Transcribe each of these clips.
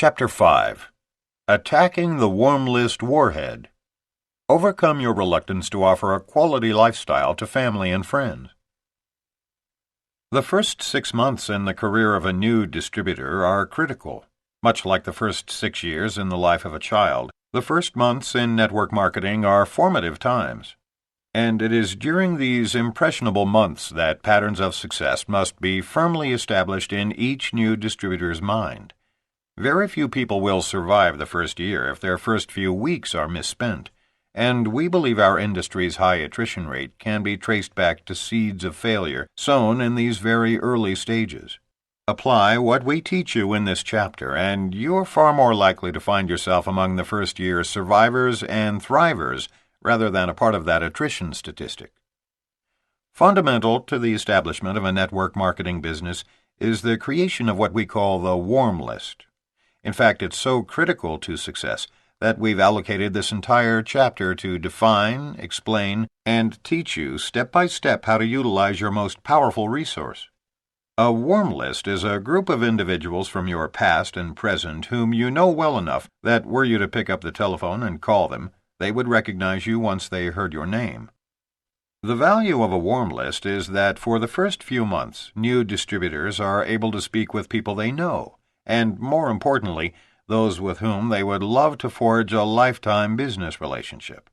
Chapter 5. Attacking the Warm List Warhead. Overcome your reluctance to offer a quality lifestyle to family and friends. The first 6 months in the career of a new distributor are critical. Much like the first 6 years in the life of a child, the first months in network marketing are formative times. And it is during these impressionable months that patterns of success must be firmly established in each new distributor's mind. Very few people will survive the first year if their first few weeks are misspent, and we believe our industry's high attrition rate can be traced back to seeds of failure sown in these very early stages. Apply what we teach you in this chapter, and you're far more likely to find yourself among the first-year survivors and thrivers rather than a part of that attrition statistic. Fundamental to the establishment of a network marketing business is the creation of what we call the warm list. In fact, it's so critical to success that we've allocated this entire chapter to define, explain, and teach you step by step how to utilize your most powerful resource. A warm list is a group of individuals from your past and present whom you know well enough that were you to pick up the telephone and call them, they would recognize you once they heard your name. The value of a warm list is that for the first few months, new distributors are able to speak with people they know, and more importantly, those with whom they would love to forge a lifetime business relationship.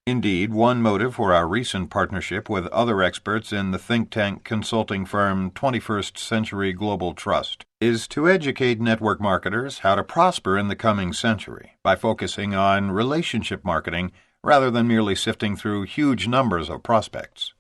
Indeed, one motive for our recent partnership with other experts in the think tank consulting firm 21st Century Global Trust is to educate network marketers how to prosper in the coming century by focusing on relationship marketing rather than merely sifting through huge numbers of prospects.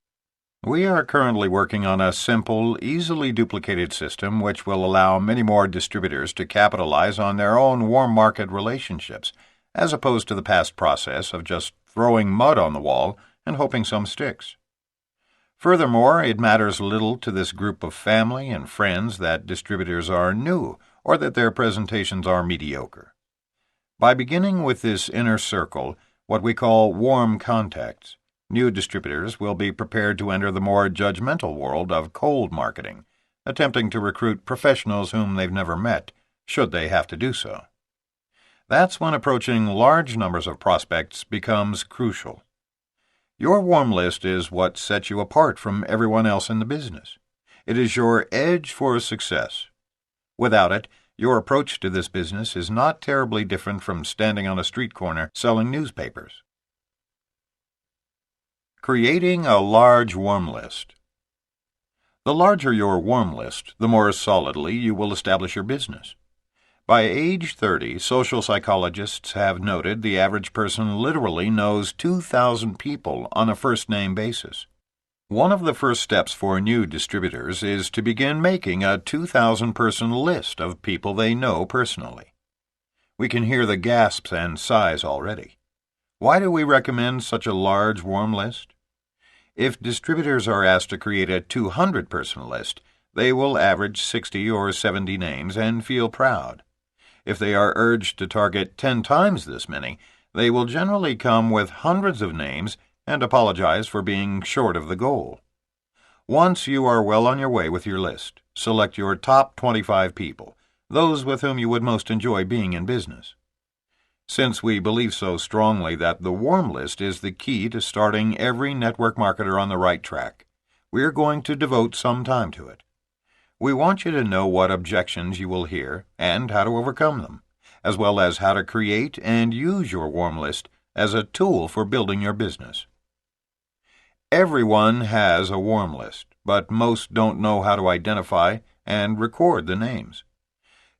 We are currently working on a simple, easily duplicated system which will allow many more distributors to capitalize on their own warm market relationships, as opposed to the past process of just throwing mud on the wall and hoping some sticks. Furthermore, it matters little to this group of family and friends that distributors are new or that their presentations are mediocre. By beginning with this inner circle, what we call warm contacts, new distributors will be prepared to enter the more judgmental world of cold marketing, attempting to recruit professionals whom they've never met, should they have to do so. That's when approaching large numbers of prospects becomes crucial. Your warm list is what sets you apart from everyone else in the business. It is your edge for success. Without it, your approach to this business is not terribly different from standing on a street corner selling newspapers. Creating a large warm list. The larger your warm list, the more solidly you will establish your business. By age 30, social psychologists have noted the average person literally knows 2,000 people on a first-name basis. One of the first steps for new distributors is to begin making a 2,000-person list of people they know personally. We can hear the gasps and sighs already. Why do we recommend such a large warm list? If distributors are asked to create a 200-person list, they will average 60 or 70 names and feel proud. If they are urged to target 10 times this many, they will generally come with hundreds of names and apologize for being short of the goal. Once you are well on your way with your list, select your top 25 people, those with whom you would most enjoy being in business. Since we believe so strongly that the warm list is the key to starting every network marketer on the right track, we are going to devote some time to it. We want you to know what objections you will hear and how to overcome them, as well as how to create and use your warm list as a tool for building your business. Everyone has a warm list, but most don't know how to identify and record the names.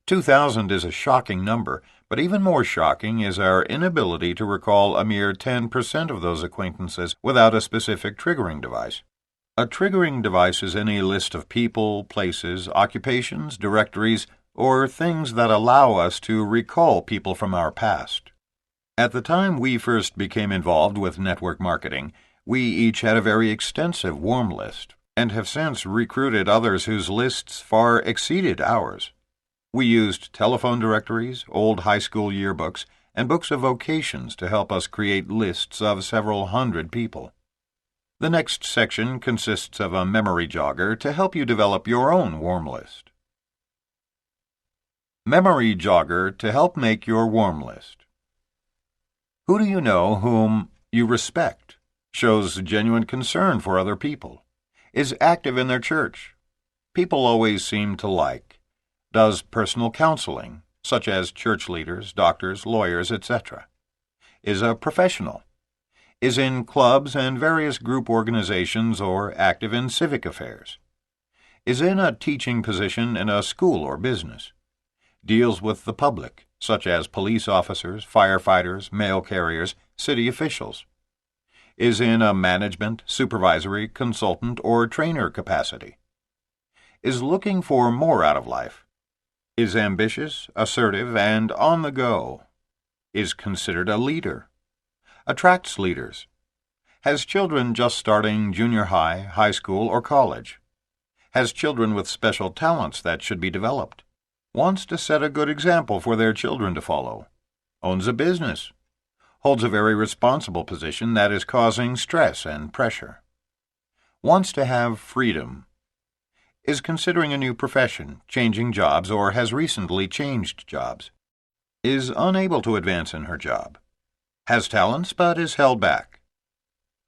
2,000 is a shocking number, but even more shocking is our inability to recall a mere 10% of those acquaintances without a specific triggering device. A triggering device is any list of people, places, occupations, directories, or things that allow us to recall people from our past. At the time we first became involved with network marketing, we each had a very extensive warm list, and have since recruited others whose lists far exceeded ours. We used telephone directories, old high school yearbooks, and books of vocations to help us create lists of several hundred people. The next section consists of a memory jogger to help you develop your own warm list. Memory jogger to help make your warm list. Who do you know whom you respect, shows genuine concern for other people, is active in their church, people always seem to like, does personal counseling, such as church leaders, doctors, lawyers, etc., is a professional, is in clubs and various group organizations or active in civic affairs, is in a teaching position in a school or business, deals with the public, such as police officers, firefighters, mail carriers, city officials, is in a management, supervisory, consultant, or trainer capacity, is looking for more out of life, is ambitious, assertive, and on the go, is considered a leader, attracts leaders, has children just starting junior high, high school, or college, has children with special talents that should be developed, wants to set a good example for their children to follow, owns a business, holds a very responsible position that is causing stress and pressure, wants to have freedom, is considering a new profession, changing jobs, or has recently changed jobs, is unable to advance in her job, has talents but is held back,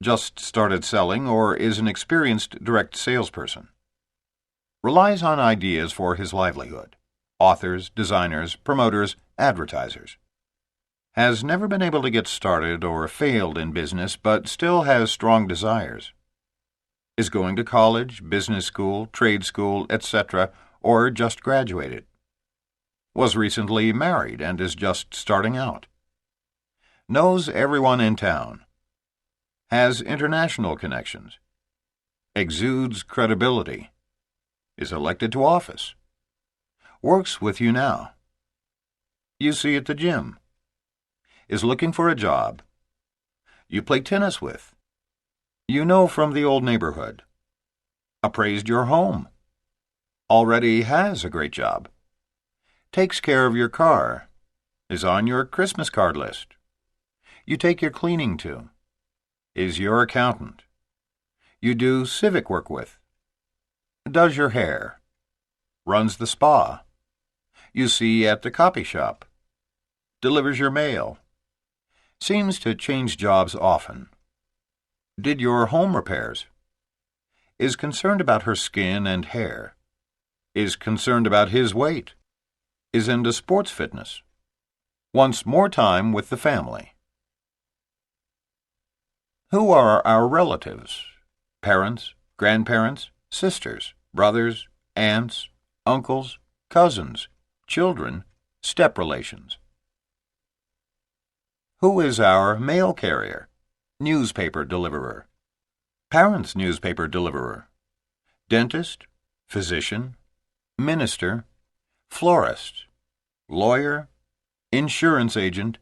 just started selling or is an experienced direct salesperson, relies on ideas for his livelihood, authors, designers, promoters, advertisers, has never been able to get started or failed in business but still has strong desires, is going to college, business school, trade school, etc., or just graduated, was recently married and is just starting out, knows everyone in town, has international connections, exudes credibility, is elected to office, works with you now, you see at the gym, is looking for a job, you play tennis with, you know from the old neighborhood, appraised your home, already has a great job, takes care of your car, is on your Christmas card list, you take your cleaning to, is your accountant, you do civic work with, does your hair, runs the spa, you see at the copy shop, delivers your mail, seems to change jobs often, did your home repairs, is concerned about her skin and hair, is concerned about his weight, is into sports fitness, wants more time with the family. Who are our relatives? Parents, grandparents, sisters, brothers, aunts, uncles, cousins, children, step relations. Who is our mail carrier, newspaper deliverer, parents' newspaper deliverer, dentist, physician, minister, florist, lawyer, insurance agent,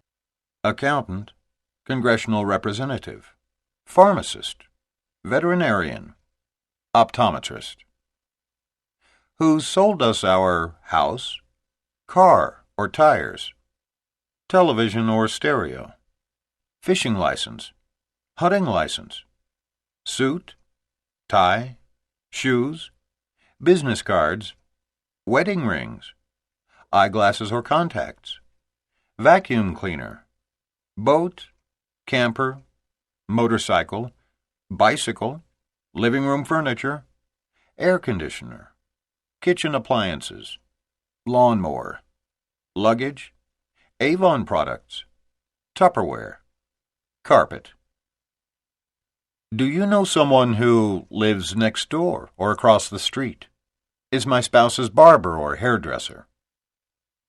accountant, congressional representative, pharmacist, veterinarian, optometrist? Who sold us our house, car or tires, television or stereo, fishing license, hunting license, suit, tie, shoes, business cards, wedding rings, eyeglasses or contacts, vacuum cleaner, boat, camper, motorcycle, bicycle, living room furniture, air conditioner, kitchen appliances, lawnmower, luggage, Avon products, Tupperware, carpet. Do you know someone who lives next door or across the street? Is my spouse's barber or hairdresser?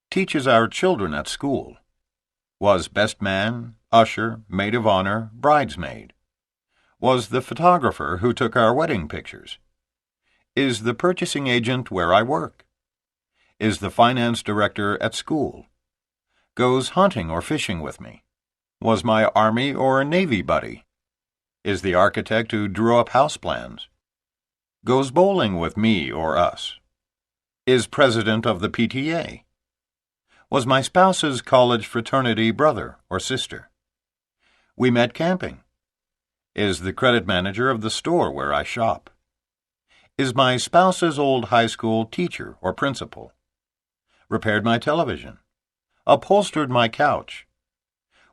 Teaches our children at school. Was best man, usher, maid of honor, bridesmaid. Was the photographer who took our wedding pictures. Is the purchasing agent where I work. Is the finance director at school. Goes hunting or fishing with me. Was my Army or Navy buddy. Is the architect who drew up house plans. Goes bowling with me or us. Is president of the PTA. Was my spouse's college fraternity brother or sister. We met camping. Is the credit manager of the store where I shop. Is my spouse's old high school teacher or principal. repaired my television, upholstered my couch.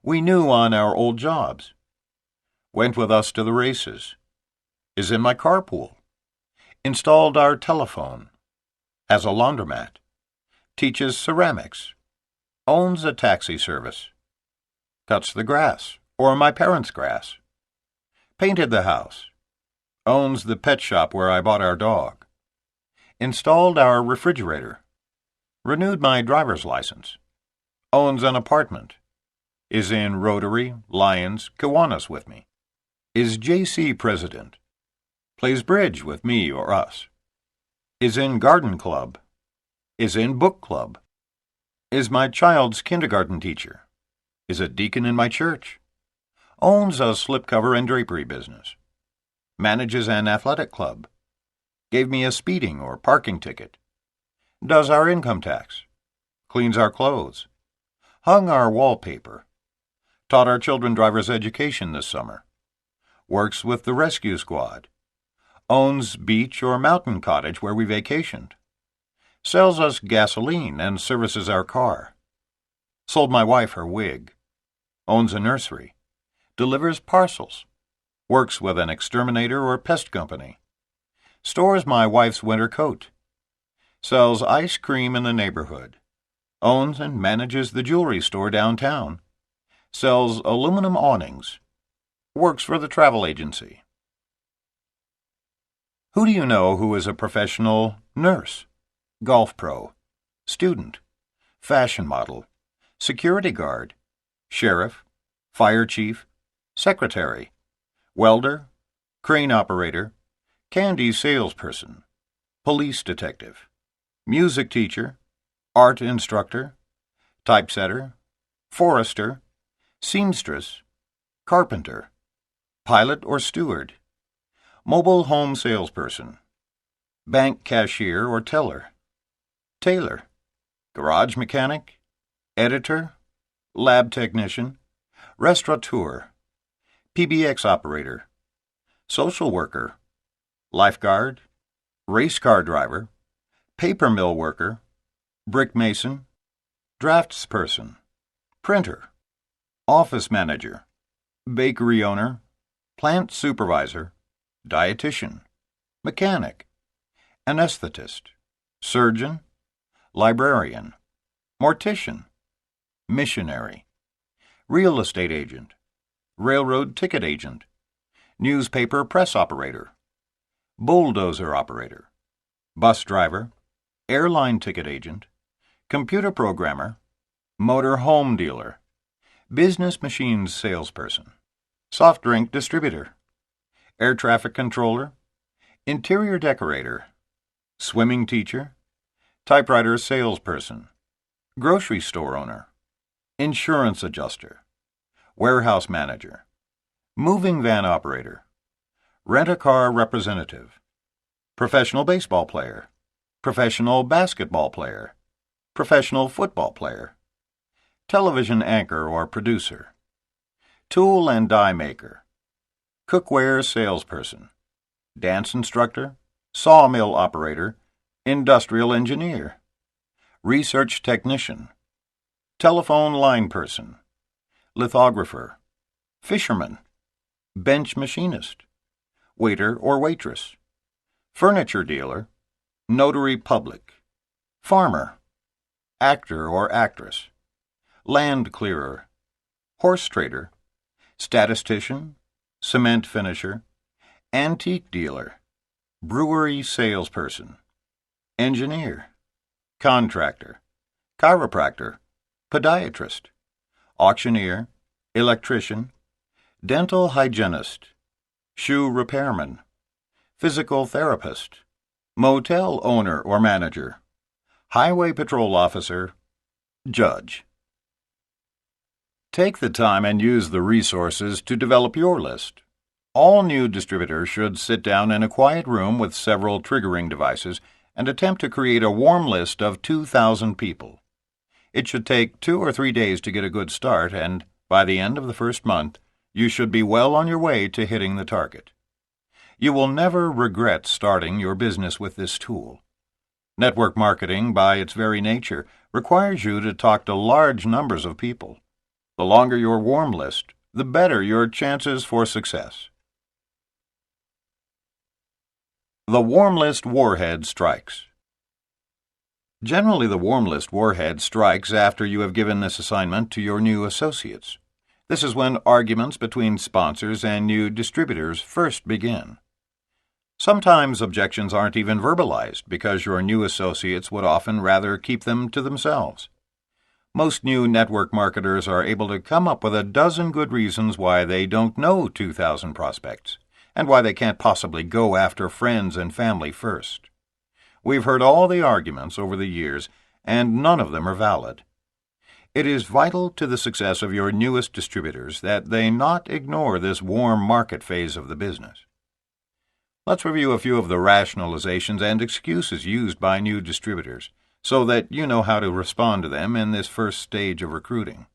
We knew on our old jobs. Went with us to the races. Is in my carpool. Installed our telephone. Has a laundromat. Teaches ceramics. Owns a taxi service. Cuts the grass, or my parents' grass. Painted the house. Owns the pet shop where I bought our dog. Installed our refrigerator. Renewed my driver's license. Owns an apartment. Is in Rotary, Lions, Kiwanis with me. Is JC president. Plays bridge with me or us. Is in garden club. Is in book club. Is my child's kindergarten teacher. Is a deacon in my church. Owns a slipcover and drapery business. Manages an athletic club. Gave me a speeding or parking ticket. Does our income tax. Cleans our clothes. Hung our wallpaper. Taught our children driver's education this summer. Works with the rescue squad. Owns beach or mountain cottage where we vacationed. Sells us gasoline and services our car. Sold my wife her wig. Owns a nursery. Delivers parcels. Works with an exterminator or pest company. Stores my wife's winter coat. Sells ice cream in the neighborhood. Owns and manages the jewelry store downtown. Sells aluminum awnings. Works for the travel agency. Who do you know who is a professional nurse, golf pro, student, fashion model, security guard, sheriff, fire chief, secretary, welder, crane operator, candy salesperson, police detective, music teacher, art instructor, typesetter, forester, seamstress, carpenter, pilot or steward, mobile home salesperson, bank cashier or teller, tailor, garage mechanic, editor, lab technician, restaurateur, PBX operator, social worker, lifeguard, race car driver, paper mill worker, brick mason, draftsperson, printer, office manager, bakery owner, plant supervisor, dietitian, mechanic, anesthetist, surgeon, librarian, mortician, missionary, real estate agent, railroad ticket agent, newspaper press operator, bulldozer operator, bus driver, airline ticket agent, computer programmer, motor home dealer, business machines salesperson, soft drink distributor, air traffic controller, interior decorator, swimming teacher, typewriter salesperson, grocery store owner, insurance adjuster, warehouse manager, moving van operator, rent-a-car representative, professional baseball player, professional basketball player, professional football player, television anchor or producer, tool and die maker, cookware salesperson, dance instructor, sawmill operator, industrial engineer, research technician, telephone line person, lithographer, fisherman, bench machinist, waiter or waitress, furniture dealer, notary public, farmer, actor or actress, land clearer, horse trader, statistician, cement finisher, antique dealer, brewery salesperson, engineer, contractor, chiropractor, podiatrist, auctioneer, electrician, dental hygienist, shoe repairman, physical therapist, motel owner or manager, highway patrol officer, judge. Take the time and use the resources to develop your list. All new distributors should sit down in a quiet room with several triggering devices and attempt to create a warm list of 2,000 people. It should take 2 or 3 days to get a good start, and by the end of the first month, you should be well on your way to hitting the target. You will never regret starting your business with this tool. Network marketing, by its very nature, requires you to talk to large numbers of people. The longer your warm list, the better your chances for success. The warm list warhead strikes. Generally, the warm list warhead strikes after you have given this assignment to your new associates. This is when arguments between sponsors and new distributors first begin. Sometimes objections aren't even verbalized because your new associates would often rather keep them to themselves. Most new network marketers are able to come up with a dozen good reasons why they don't know 2,000 prospects and why they can't possibly go after friends and family first. We've heard all the arguments over the years, and none of them are valid. It is vital to the success of your newest distributors that they not ignore this warm market phase of the business. Let's review a few of the rationalizations and excuses used by new distributors so that you know how to respond to them in this first stage of recruiting.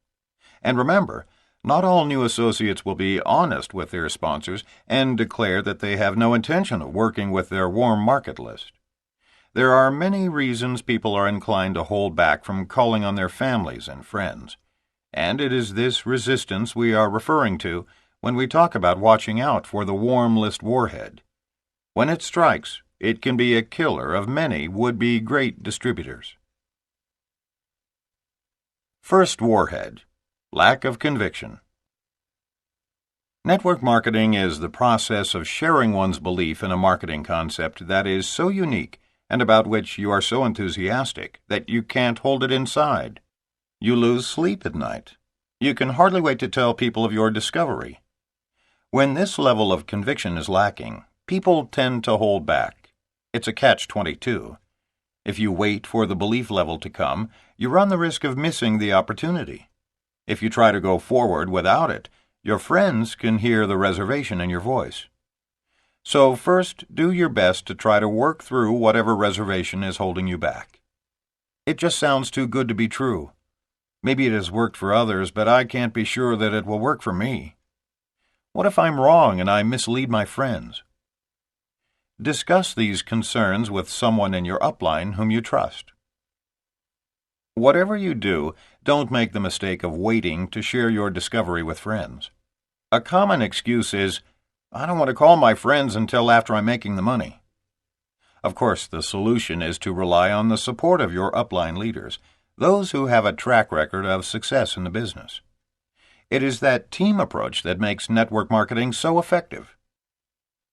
And remember, not all new associates will be honest with their sponsors and declare that they have no intention of working with their warm market list. There are many reasons people are inclined to hold back from calling on their families and friends, and it is this resistance we are referring to when we talk about watching out for the warm list warhead. When it strikes, it can be a killer of many would-be great distributors. First warhead: lack of conviction. Network marketing is the process of sharing one's belief in a marketing concept that is so unique and about which you are so enthusiastic that you can't hold it inside. You lose sleep at night. You can hardly wait to tell people of your discovery. When this level of conviction is lacking, people tend to hold back. It's a catch-22. If you wait for the belief level to come, you run the risk of missing the opportunity. If you try to go forward without it, your friends can hear the reservation in your voice. So first, do your best to try to work through whatever reservation is holding you back. It just sounds too good to be true. Maybe it has worked for others, but I can't be sure that it will work for me. What if I'm wrong and I mislead my friends? Discuss these concerns with someone in your upline whom you trust. Whatever you do, don't make the mistake of waiting to share your discovery with friends. A common excuse is, "I don't want to call my friends until after I'm making the money." Of course, the solution is to rely on the support of your upline leaders, those who have a track record of success in the business. It is that team approach that makes network marketing so effective.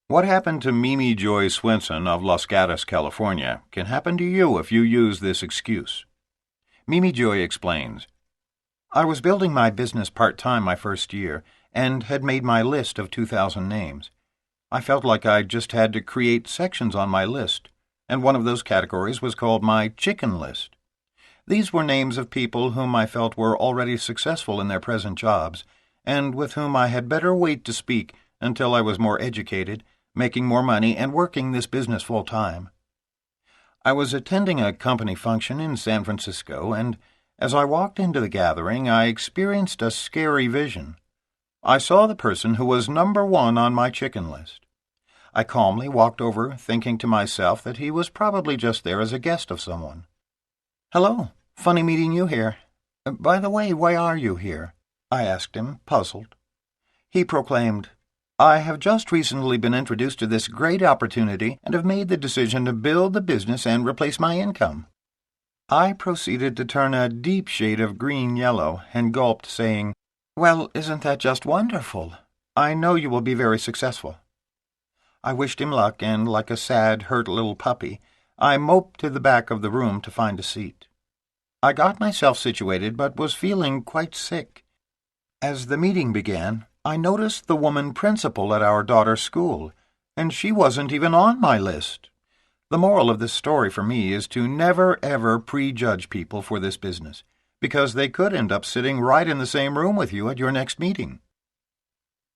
What happened to Mimi Joy Swenson of Los Gatos, California, can happen to you if you use this excuse. Mimi Joy explains, "I was building my business part-time my first year, and had made my list of 2,000 names. I felt like I just had to create sections on my list, and one of those categories was called my chicken list. These were names of people whom I felt were already successful in their present jobs, and with whom I had better wait to speak until I was more educated, making more money, and working this business full-time. I was attending a company function in San Francisco, and as I walked into the gathering, I experienced a scary vision. I saw the person who was number 1 on my chicken list. I calmly walked over, thinking to myself that he was probably just there as a guest of someone. "Hello, funny meeting you here. By the way, why are you here?" I asked him, puzzled. He proclaimed, "I have just recently been introduced to this great opportunity and have made the decision to build the business and replace my income." I proceeded to turn a deep shade of green-yellow and gulped, saying, "Well, isn't that just wonderful? I know you will be very successful." I wished him luck, and like a sad, hurt little puppy, I moped to the back of the room to find a seat. I got myself situated, but was feeling quite sick. As the meeting began, I noticed the woman principal at our daughter's school, and she wasn't even on my list. The moral of this story for me is to never, ever prejudge people for this business, because they could end up sitting right in the same room with you at your next meeting.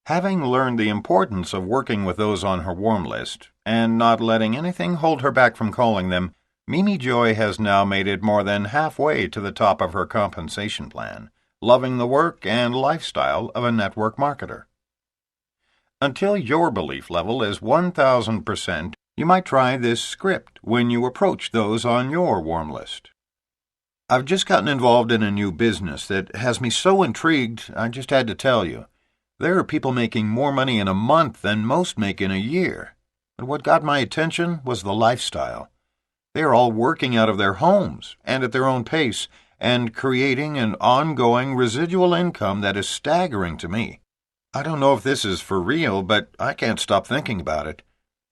Having learned the importance of working with those on her warm list, and not letting anything hold her back from calling them, Mimi Joy has now made it more than halfway to the top of her compensation plan, loving the work and lifestyle of a network marketer. Until your belief level is 1,000%, You might try this script when you approach those on your warm list. I've just gotten involved in a new business that has me so intrigued, I just had to tell you. There are people making more money in a month than most make in a year. But what got my attention was the lifestyle. They are all working out of their homes and at their own pace and creating an ongoing residual income that is staggering to me. I don't know if this is for real, but I can't stop thinking about it.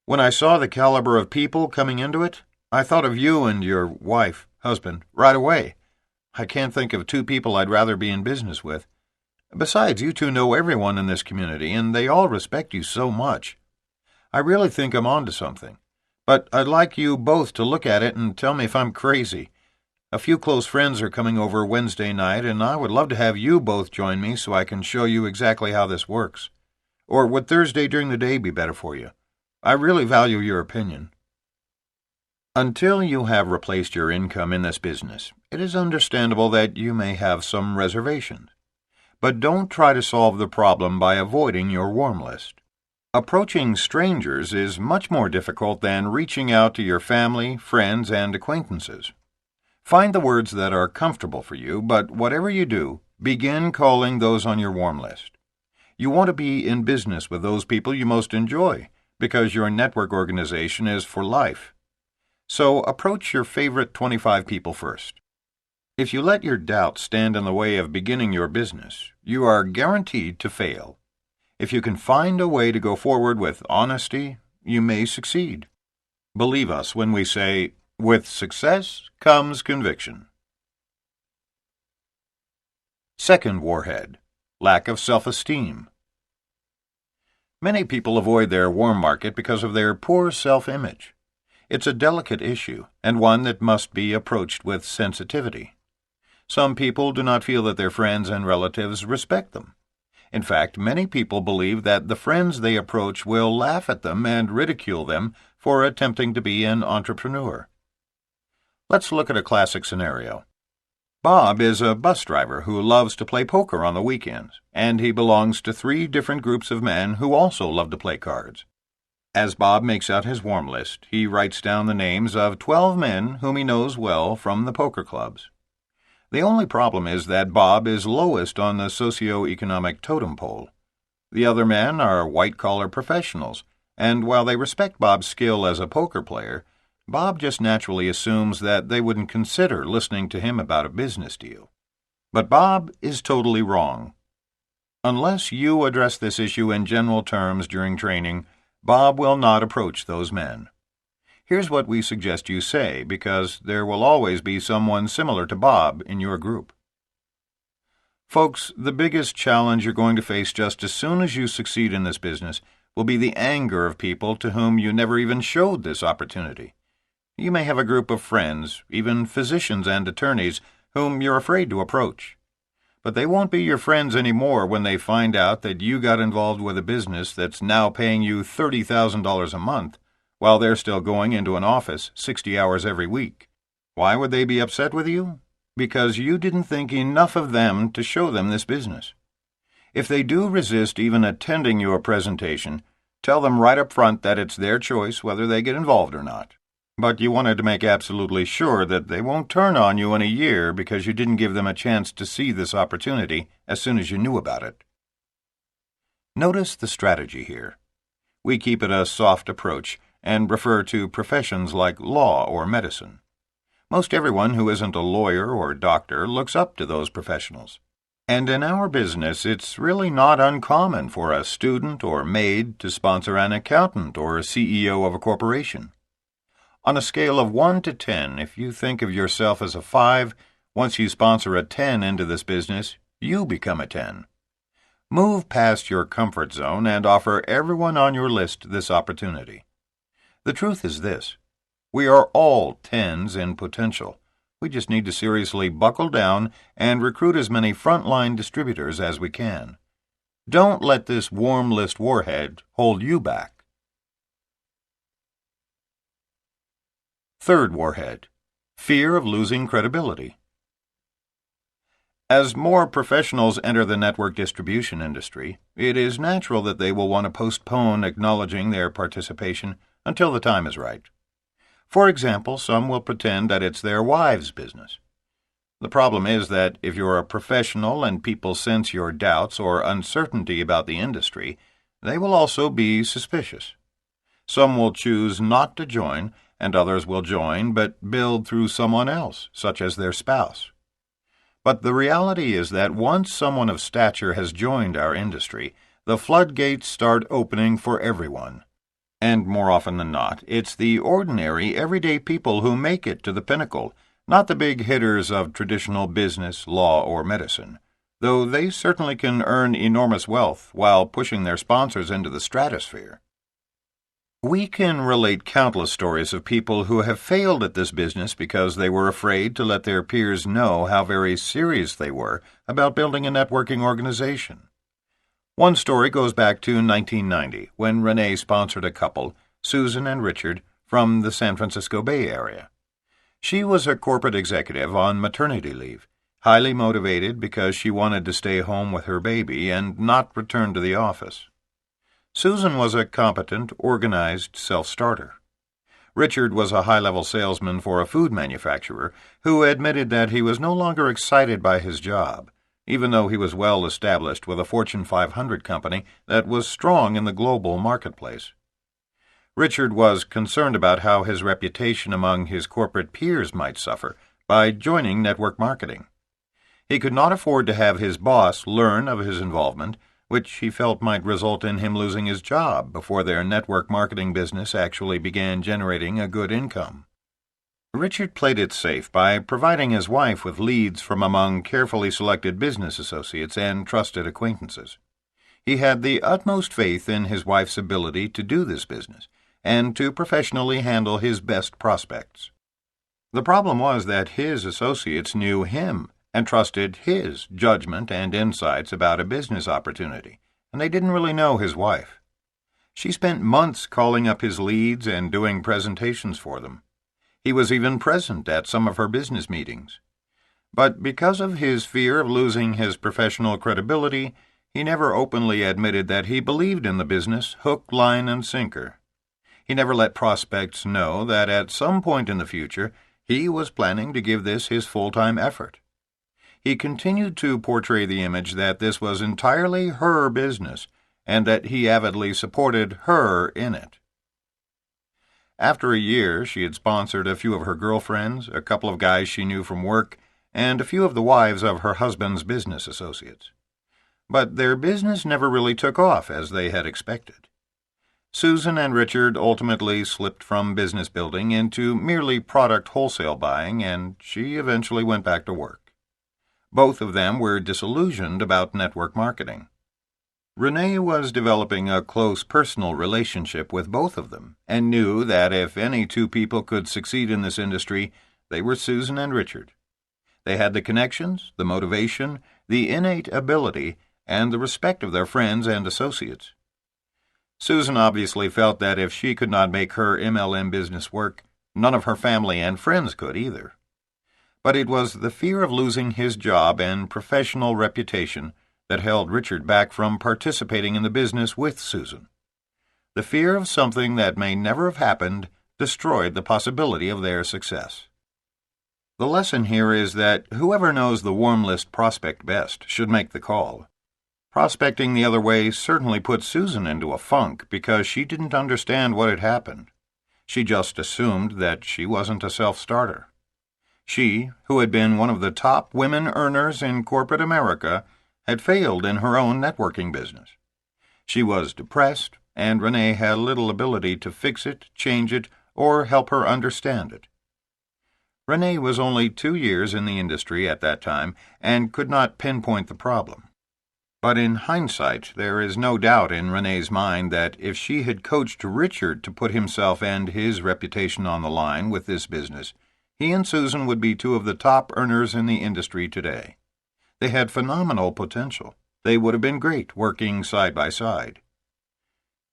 When I saw the caliber of people coming into it, I thought of you and your husband, right away. I can't think of two people I'd rather be in business with. Besides, you two know everyone in this community, and they all respect you so much. I really think I'm onto something. But I'd like you both to look at it and tell me if I'm crazy. A few close friends are coming over Wednesday night, and I would love to have you both join me so I can show you exactly how this works. Or would Thursday during the day be better for you? I really value your opinion. Until you have replaced your income in this business, it is understandable that you may have some reservations. But don't try to solve the problem by avoiding your warm list. Approaching strangers is much more difficult than reaching out to your family, friends, and acquaintances. Find the words that are comfortable for you, but whatever you do, begin calling those on your warm list. You want to be in business with those people you most enjoy, because your network organization is for life. So approach your favorite 25 people first. If you let your doubts stand in the way of beginning your business, you are guaranteed to fail. If you can find a way to go forward with honesty, you may succeed. Believe us when we say, with success comes conviction. Second warhead, lack of self-esteem. Many people avoid their warm market because of their poor self-image. It's a delicate issue, and one that must be approached with sensitivity. Some people do not feel that their friends and relatives respect them. In fact, many people believe that the friends they approach will laugh at them and ridicule them for attempting to be an entrepreneur. Let's look at a classic scenario. Bob is a bus driver who loves to play poker on the weekends, and he belongs to 3 different groups of men who also love to play cards. As Bob makes out his warm list, he writes down the names of 12 men whom he knows well from the poker clubs. The only problem is that Bob is lowest on the socio-economic totem pole. The other men are white-collar professionals, and while they respect Bob's skill as a poker player, Bob just naturally assumes that they wouldn't consider listening to him about a business deal. But Bob is totally wrong. Unless you address this issue in general terms during training, Bob will not approach those men. Here's what we suggest you say, because there will always be someone similar to Bob in your group. Folks, the biggest challenge you're going to face just as soon as you succeed in this business will be the anger of people to whom you never even showed this opportunity. You may have a group of friends, even physicians and attorneys, whom you're afraid to approach. But they won't be your friends anymore when they find out that you got involved with a business that's now paying you $30,000 a month, while they're still going into an office 60 hours every week. Why would they be upset with you? Because you didn't think enough of them to show them this business. If they do resist even attending your presentation, tell them right up front that it's their choice whether they get involved or not. But you wanted to make absolutely sure that they won't turn on you in a year because you didn't give them a chance to see this opportunity as soon as you knew about it. Notice the strategy here. We keep it a soft approach and refer to professions like law or medicine. Most everyone who isn't a lawyer or doctor looks up to those professionals. And in our business, it's really not uncommon for a student or maid to sponsor an accountant or a CEO of a corporation. On a scale of 1 to 10, if you think of yourself as a 5, once you sponsor a 10 into this business, you become a 10. Move past your comfort zone and offer everyone on your list this opportunity. The truth is this: we are all 10s in potential. We just need to seriously buckle down and recruit as many frontline distributors as we can. Don't let this warm list warhead hold you back. Third warhead, fear of losing credibility. As more professionals enter the network distribution industry, it is natural that they will want to postpone acknowledging their participation until the time is right. For example, some will pretend that it's their wives' business. The problem is that if you're a professional and people sense your doubts or uncertainty about the industry, they will also be suspicious. Some will choose not to join, and others will join but build through someone else, such as their spouse. But the reality is that once someone of stature has joined our industry, the floodgates start opening for everyone. And more often than not, it's the ordinary, everyday people who make it to the pinnacle, not the big hitters of traditional business, law, or medicine, though they certainly can earn enormous wealth while pushing their sponsors into the stratosphere. We can relate countless stories of people who have failed at this business because they were afraid to let their peers know how very serious they were about building a networking organization. One story goes back to 1990, when Renee sponsored a couple, Susan and Richard, from the San Francisco Bay Area. She was a corporate executive on maternity leave, highly motivated because she wanted to stay home with her baby and not return to the office. Susan was a competent, organized self-starter. Richard was a high-level salesman for a food manufacturer who admitted that he was no longer excited by his job, even though he was well established with a Fortune 500 company that was strong in the global marketplace. Richard was concerned about how his reputation among his corporate peers might suffer by joining network marketing. He could not afford to have his boss learn of his involvement, which he felt might result in him losing his job before their network marketing business actually began generating a good income. Richard played it safe by providing his wife with leads from among carefully selected business associates and trusted acquaintances. He had the utmost faith in his wife's ability to do this business and to professionally handle his best prospects. The problem was that his associates knew him and trusted his judgment and insights about a business opportunity, and they didn't really know his wife. She spent months calling up his leads and doing presentations for them. He was even present at some of her business meetings. But because of his fear of losing his professional credibility, he never openly admitted that he believed in the business hook, line, and sinker. He never let prospects know that at some point in the future he was planning to give this his full-time effort. He continued to portray the image that this was entirely her business and that he avidly supported her in it. After a year, she had sponsored a few of her girlfriends, a couple of guys she knew from work, and a few of the wives of her husband's business associates. But their business never really took off as they had expected. Susan and Richard ultimately slipped from business building into merely product wholesale buying, and she eventually went back to work. Both of them were disillusioned about network marketing. Renee was developing a close personal relationship with both of them, and knew that if any two people could succeed in this industry, they were Susan and Richard. They had the connections, the motivation, the innate ability, and the respect of their friends and associates. Susan obviously felt that if she could not make her MLM business work, none of her family and friends could either. But it was the fear of losing his job and professional reputation that held Richard back from participating in the business with Susan. The fear of something that may never have happened destroyed the possibility of their success. The lesson here is that whoever knows the warm list prospect best should make the call. Prospecting the other way certainly put Susan into a funk because she didn't understand what had happened. She just assumed that she wasn't a self-starter. She, who had been one of the top women earners in corporate America, had failed in her own networking business. She was depressed, and Renee had little ability to fix it, change it, or help her understand it. Renee was only 2 years in the industry at that time and could not pinpoint the problem. But in hindsight, there is no doubt in Renee's mind that if she had coached Richard to put himself and his reputation on the line with this business, he and Susan would be 2 of the top earners in the industry today. They had phenomenal potential. They would have been great working side by side.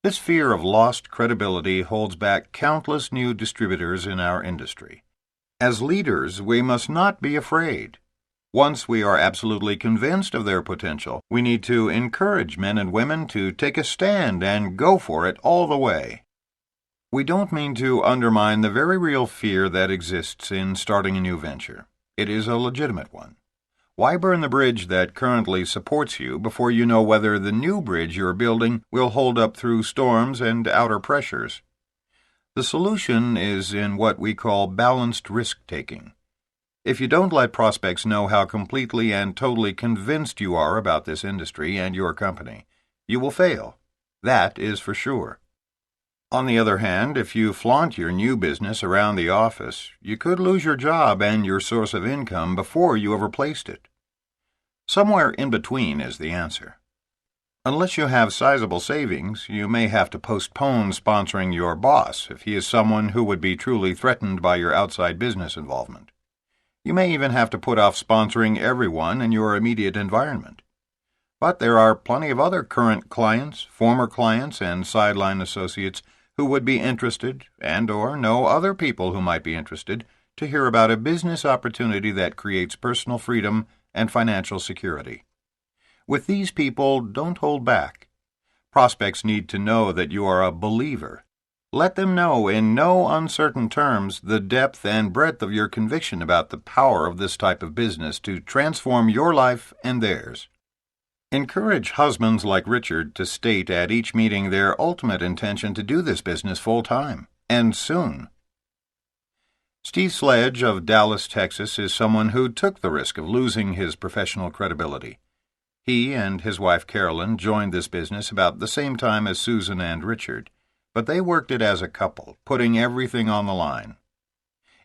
This fear of lost credibility holds back countless new distributors in our industry. As leaders, we must not be afraid. Once we are absolutely convinced of their potential, we need to encourage men and women to take a stand and go for it all the way. We don't mean to undermine the very real fear that exists in starting a new venture. It is a legitimate one. Why burn the bridge that currently supports you before you know whether the new bridge you're building will hold up through storms and outer pressures? The solution is in what we call balanced risk-taking. If you don't let prospects know how completely and totally convinced you are about this industry and your company, you will fail. That is for sure. On the other hand, if you flaunt your new business around the office, you could lose your job and your source of income before you have replaced it. Somewhere in between is the answer. Unless you have sizable savings, you may have to postpone sponsoring your boss if he is someone who would be truly threatened by your outside business involvement. You may even have to put off sponsoring everyone in your immediate environment. But there are plenty of other current clients, former clients, and sideline associates who would be interested, and or know other people who might be interested, to hear about a business opportunity that creates personal freedom and financial security. With these people, don't hold back. Prospects need to know that you are a believer. Let them know in no uncertain terms the depth and breadth of your conviction about the power of this type of business to transform your life and theirs. Encourage husbands like Richard to state at each meeting their ultimate intention to do this business full-time, and soon. Steve Sledge of Dallas, Texas, is someone who took the risk of losing his professional credibility. He and his wife Carolyn joined this business about the same time as Susan and Richard, but they worked it as a couple, putting everything on the line.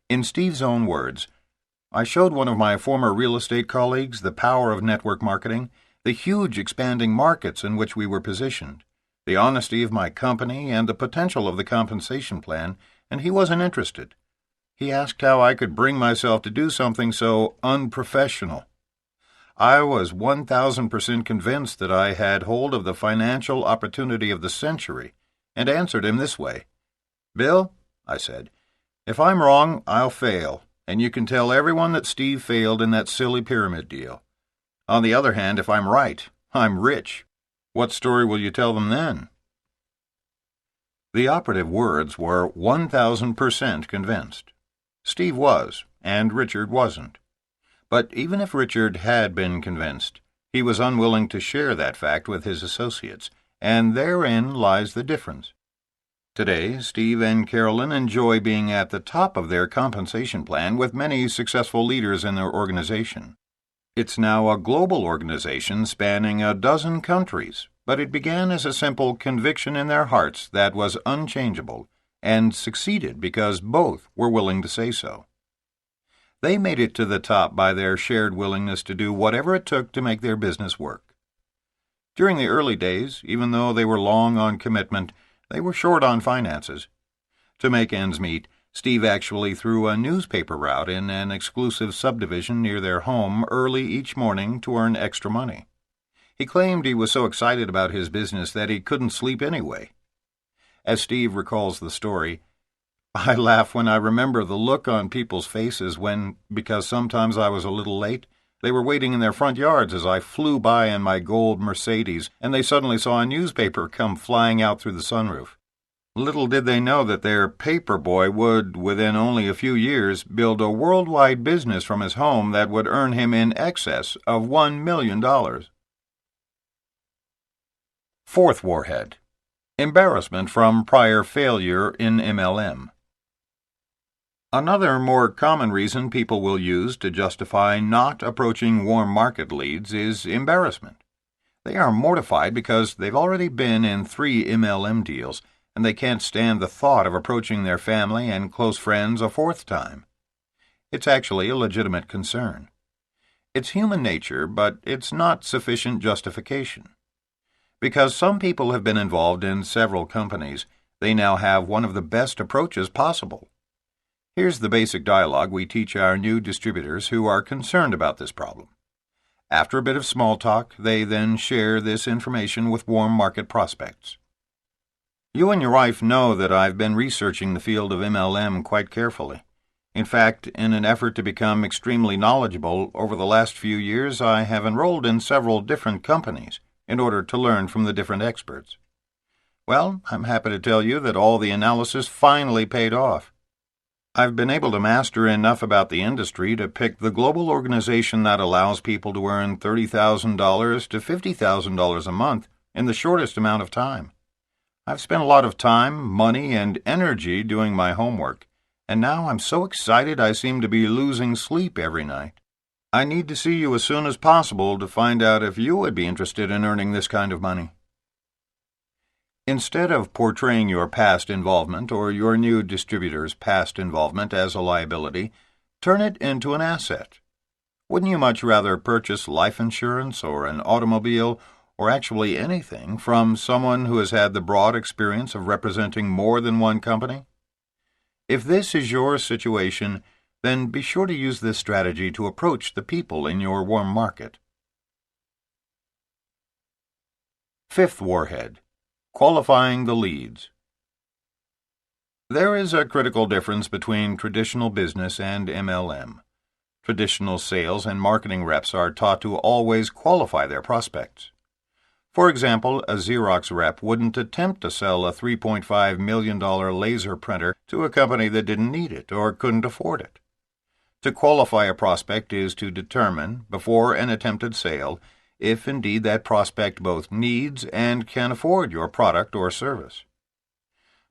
In Steve's own words, "I showed one of my former real estate colleagues the power of network marketing, the huge expanding markets in which we were positioned, the honesty of my company, and the potential of the compensation plan, and he wasn't interested. He asked how I could bring myself to do something so unprofessional. I was 1,000% convinced that I had hold of the financial opportunity of the century, and answered him this way. 'Bill,' I said, 'if I'm wrong, I'll fail, and you can tell everyone that Steve failed in that silly pyramid deal. On the other hand, if I'm right, I'm rich. What story will you tell them then?'" The operative words were 1,000% convinced. Steve was, and Richard wasn't. But even if Richard had been convinced, he was unwilling to share that fact with his associates, and therein lies the difference. Today, Steve and Carolyn enjoy being at the top of their compensation plan with many successful leaders in their organization. It's now a global organization spanning a dozen countries, but it began as a simple conviction in their hearts that was unchangeable, and succeeded because both were willing to say so. They made it to the top by their shared willingness to do whatever it took to make their business work. During the early days, even though they were long on commitment, they were short on finances. To make ends meet, Steve actually threw a newspaper route in an exclusive subdivision near their home early each morning to earn extra money. He claimed he was so excited about his business that he couldn't sleep anyway. As Steve recalls the story, "I laugh when I remember the look on people's faces when, because sometimes I was a little late, they were waiting in their front yards as I flew by in my gold Mercedes, and they suddenly saw a newspaper come flying out through the sunroof. Little did they know that their paper boy would, within only a few years, build a worldwide business from his home that would earn him in excess of $1 million. Fourth warhead: embarrassment from prior failure in MLM. Another more common reason people will use to justify not approaching warm market leads is embarrassment. They are mortified because they've already been in 3 MLM deals, and they can't stand the thought of approaching their family and close friends a 4th time. It's actually a legitimate concern. It's human nature, but it's not sufficient justification. Because some people have been involved in several companies, they now have one of the best approaches possible. Here's the basic dialogue we teach our new distributors who are concerned about this problem. After a bit of small talk, they then share this information with warm market prospects. "You and your wife know that I've been researching the field of MLM quite carefully. In fact, in an effort to become extremely knowledgeable, over the last few years I have enrolled in several different companies in order to learn from the different experts. Well, I'm happy to tell you that all the analysis finally paid off. I've been able to master enough about the industry to pick the global organization that allows people to earn $30,000 to $50,000 a month in the shortest amount of time. I've spent a lot of time, money, and energy doing my homework, and now I'm so excited I seem to be losing sleep every night. I need to see you as soon as possible to find out if you would be interested in earning this kind of money. Instead of portraying your past involvement or your new distributor's past involvement as a liability, turn it into an asset. Wouldn't you much rather purchase life insurance or an automobile or actually anything from someone who has had the broad experience of representing more than one company? If this is your situation, then be sure to use this strategy to approach the people in your warm market. Fifth warhead, qualifying the leads. There is a critical difference between traditional business and MLM. Traditional sales and marketing reps are taught to always qualify their prospects. For example, a Xerox rep wouldn't attempt to sell a $3.5 million laser printer to a company that didn't need it or couldn't afford it. To qualify a prospect is to determine, before an attempted sale, if indeed that prospect both needs and can afford your product or service.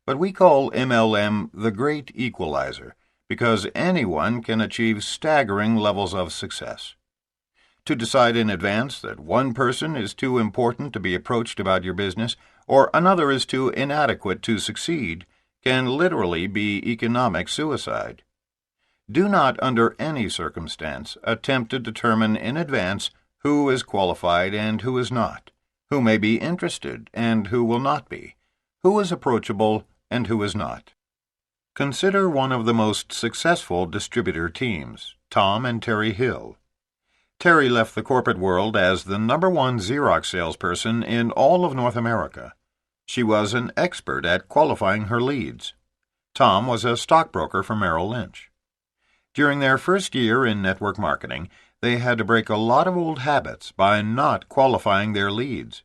But we call MLM the great equalizer because anyone can achieve staggering levels of success. To decide in advance that one person is too important to be approached about your business or another is too inadequate to succeed can literally be economic suicide. Do not, under any circumstance, attempt to determine in advance who is qualified and who is not, who may be interested and who will not be, who is approachable and who is not. Consider one of the most successful distributor teams, Tom and Terry Hill. Terry left the corporate world as the #1 Xerox salesperson in all of North America. She was an expert at qualifying her leads. Tom was a stockbroker for Merrill Lynch. During their first year in network marketing, they had to break a lot of old habits by not qualifying their leads.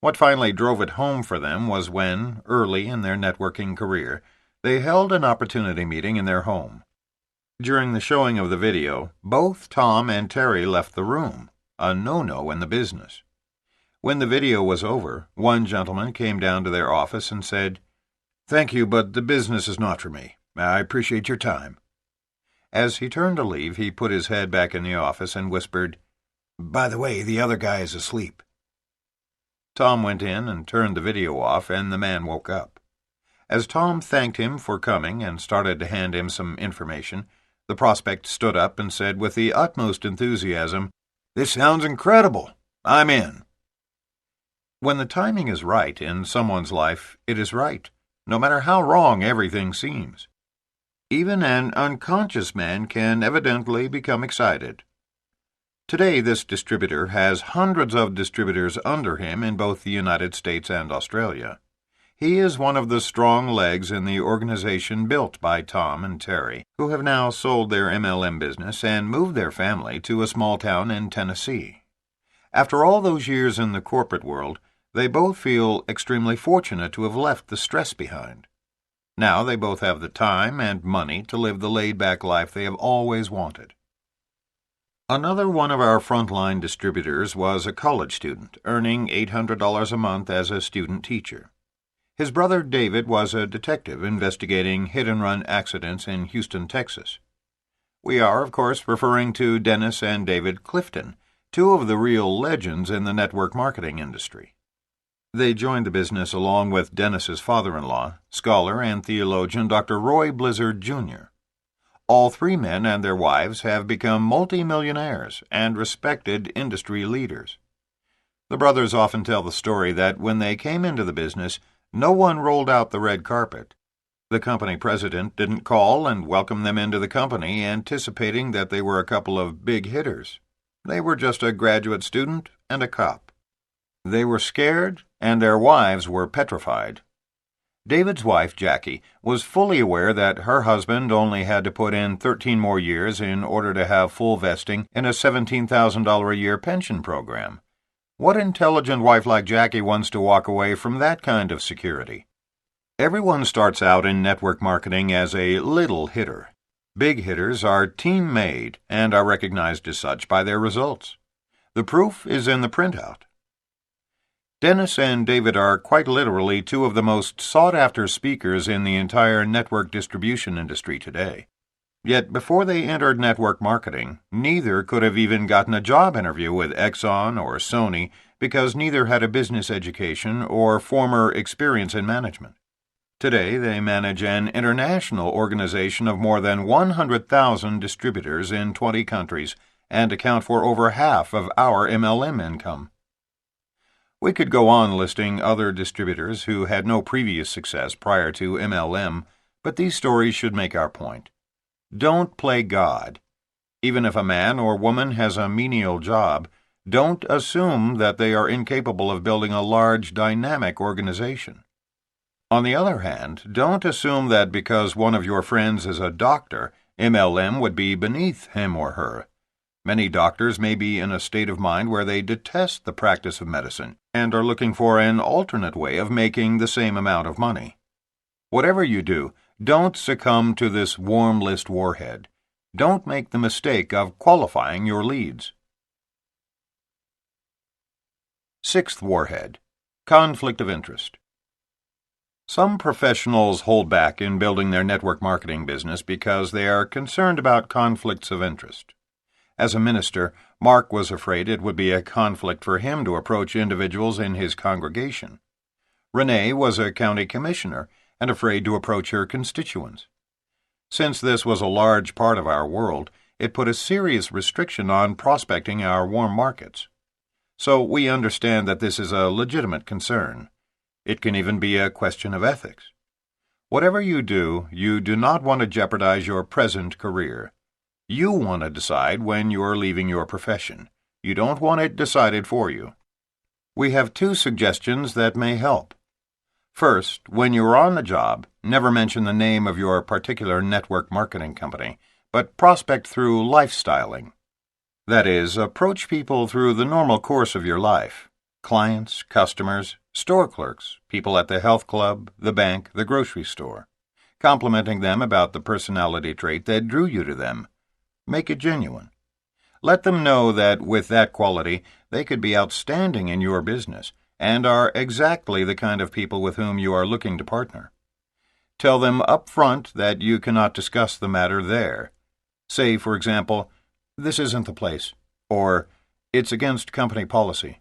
What finally drove it home for them was when, early in their networking career, they held an opportunity meeting in their home. During the showing of the video, both Tom and Terry left the room, a no-no in the business. When the video was over, one gentleman came down to their office and said, "Thank you, but the business is not for me. I appreciate your time." As he turned to leave, he put his head back in the office and whispered, "By the way, the other guy is asleep." Tom went in and turned the video off, and the man woke up. As Tom thanked him for coming and started to hand him some information, the prospect stood up and said with the utmost enthusiasm, "This sounds incredible. I'm in." When the timing is right in someone's life, it is right, no matter how wrong everything seems. Even an unconscious man can evidently become excited. Today, this distributor has hundreds of distributors under him in both the United States and Australia. He is one of the strong legs in the organization built by Tom and Terry, who have now sold their MLM business and moved their family to a small town in Tennessee. After all those years in the corporate world, they both feel extremely fortunate to have left the stress behind. Now they both have the time and money to live the laid-back life they have always wanted. Another one of our frontline distributors was a college student, earning $800 a month as a student teacher. His brother David was a detective investigating hit-and-run accidents in Houston, Texas. We are, of course, referring to Dennis and David Clifton, two of the real legends in the network marketing industry. They joined the business along with Dennis's father-in-law, scholar and theologian Dr. Roy Blizzard, Jr. All three men and their wives have become multi-millionaires and respected industry leaders. The brothers often tell the story that when they came into the business, no one rolled out the red carpet. The company president didn't call and welcome them into the company, anticipating that they were a couple of big hitters. They were just a graduate student and a cop. They were scared, and their wives were petrified. David's wife, Jackie, was fully aware that her husband only had to put in 13 more years in order to have full vesting in a $17,000 a year pension program. What intelligent wife like Jackie wants to walk away from that kind of security? Everyone starts out in network marketing as a little hitter. Big hitters are team-made and are recognized as such by their results. The proof is in the printout. Dennis and David are quite literally two of the most sought-after speakers in the entire network distribution industry today. Yet before they entered network marketing, neither could have even gotten a job interview with Exxon or Sony because neither had a business education or former experience in management. Today, they manage an international organization of more than 100,000 distributors in 20 countries and account for over half of our MLM income. We could go on listing other distributors who had no previous success prior to MLM, but these stories should make our point. Don't play God. Even if a man or woman has a menial job, don't assume that they are incapable of building a large, dynamic organization. On the other hand, don't assume that because one of your friends is a doctor, MLM would be beneath him or her. Many doctors may be in a state of mind where they detest the practice of medicine and are looking for an alternate way of making the same amount of money. Whatever you do, don't succumb to this warm list warhead. Don't make the mistake of qualifying your leads. Sixth warhead: conflict of interest. Some professionals hold back in building their network marketing business because they are concerned about conflicts of interest. As a minister, Mark was afraid it would be a conflict for him to approach individuals in his congregation. Renee was a county commissioner and afraid to approach her constituents. Since this was a large part of our world, it put a serious restriction on prospecting our warm markets. So we understand that this is a legitimate concern. It can even be a question of ethics. Whatever you do not want to jeopardize your present career. You want to decide when you are leaving your profession. You don't want it decided for you. We have two suggestions that may help. First, when you are on the job, never mention the name of your particular network marketing company, but prospect through lifestyling. That is, approach people through the normal course of your life. Clients, customers, store clerks, people at the health club, the bank, the grocery store, complimenting them about the personality trait that drew you to them. Make it genuine. Let them know that with that quality, they could be outstanding in your business and are exactly the kind of people with whom you are looking to partner. Tell them up front that you cannot discuss the matter there. Say, for example, "This isn't the place," or "It's against company policy,"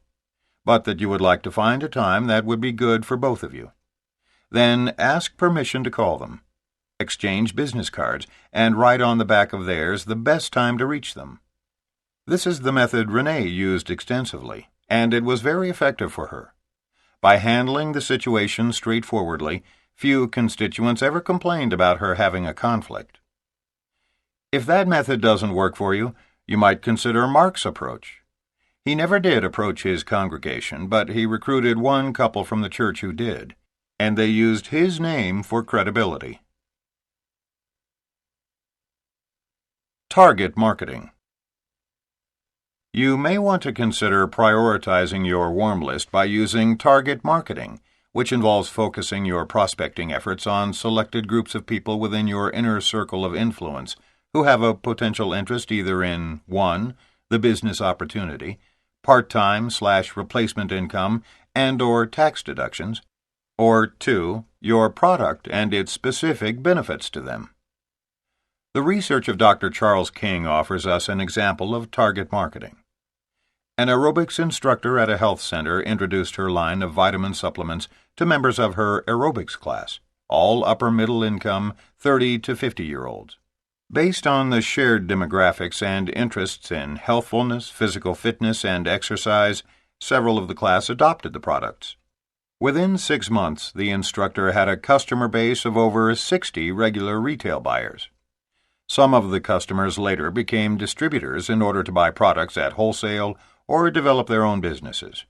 but that you would like to find a time that would be good for both of you. Then ask permission to call them. Exchange business cards, and write on the back of theirs the best time to reach them. This is the method Renee used extensively, and it was very effective for her. By handling the situation straightforwardly, few constituents ever complained about her having a conflict. If that method doesn't work for you, you might consider Mark's approach. He never did approach his congregation, but he recruited one couple from the church who did, and they used his name for credibility. Target marketing. You may want to consider prioritizing your warm list by using target marketing, which involves focusing your prospecting efforts on selected groups of people within your inner circle of influence who have a potential interest either in 1. The business opportunity, part-time/replacement income, and/or tax deductions, or 2. Your product and its specific benefits to them. The research of Dr. Charles King offers us an example of target marketing. An aerobics instructor at a health center introduced her line of vitamin supplements to members of her aerobics class, all upper-middle income 30 to 50-year-olds. Based on the shared demographics and interests in healthfulness, physical fitness, and exercise, several of the class adopted the products. Within 6 months, the instructor had a customer base of over 60 regular retail buyers. Some of the customers later became distributors in order to buy products at wholesale or develop their own businesses.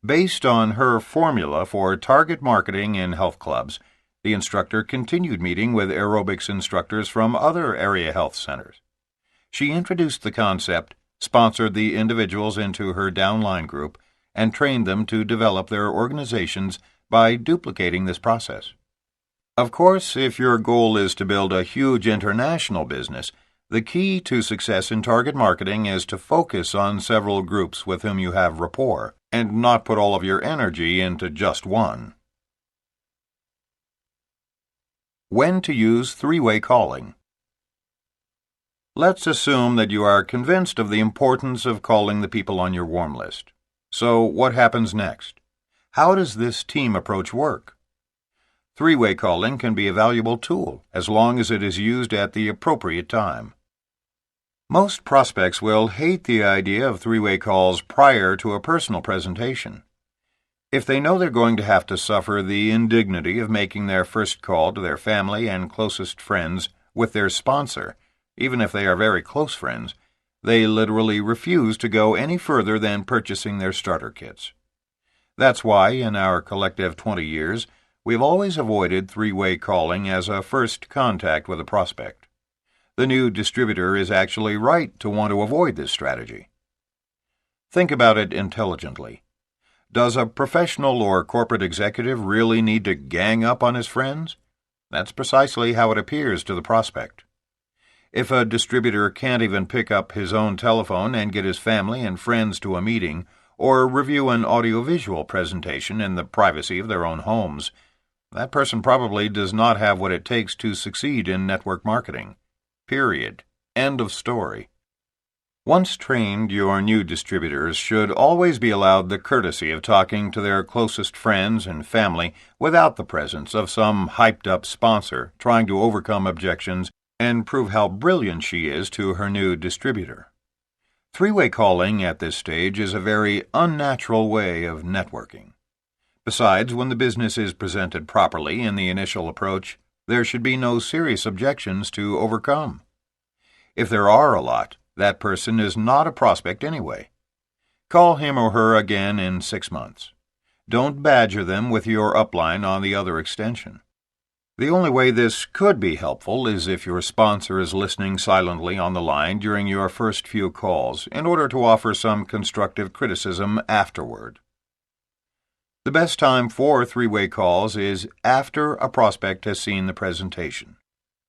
Based on her formula for target marketing in health clubs, the instructor continued meeting with aerobics instructors from other area health centers. She introduced the concept, sponsored the individuals into her downline group, and train them to develop their organizations by duplicating this process. Of course, if your goal is to build a huge international business, the key to success in target marketing is to focus on several groups with whom you have rapport, and not put all of your energy into just one. When to use three-way calling. Let's assume that you are convinced of the importance of calling the people on your warm list. So what happens next? How does this team approach work? Three-way calling can be a valuable tool as long as it is used at the appropriate time. Most prospects will hate the idea of three-way calls prior to a personal presentation. If they know they're going to have to suffer the indignity of making their first call to their family and closest friends with their sponsor, even if they are very close friends, they literally refuse to go any further than purchasing their starter kits. That's why, in our collective 20 years, we've always avoided three-way calling as a first contact with a prospect. The new distributor is actually right to want to avoid this strategy. Think about it intelligently. Does a professional or corporate executive really need to gang up on his friends? That's precisely how it appears to the prospect. If a distributor can't even pick up his own telephone and get his family and friends to a meeting, or review an audiovisual presentation in the privacy of their own homes, that person probably does not have what it takes to succeed in network marketing. Period. End of story. Once trained, your new distributors should always be allowed the courtesy of talking to their closest friends and family without the presence of some hyped-up sponsor trying to overcome objections and prove how brilliant she is to her new distributor. Three-way calling at this stage is a very unnatural way of networking. Besides, when the business is presented properly in the initial approach, there should be no serious objections to overcome. If there are a lot, that person is not a prospect anyway. Call him or her again in 6 months. Don't badger them with your upline on the other extension. The only way this could be helpful is if your sponsor is listening silently on the line during your first few calls in order to offer some constructive criticism afterward. The best time for three-way calls is after a prospect has seen the presentation.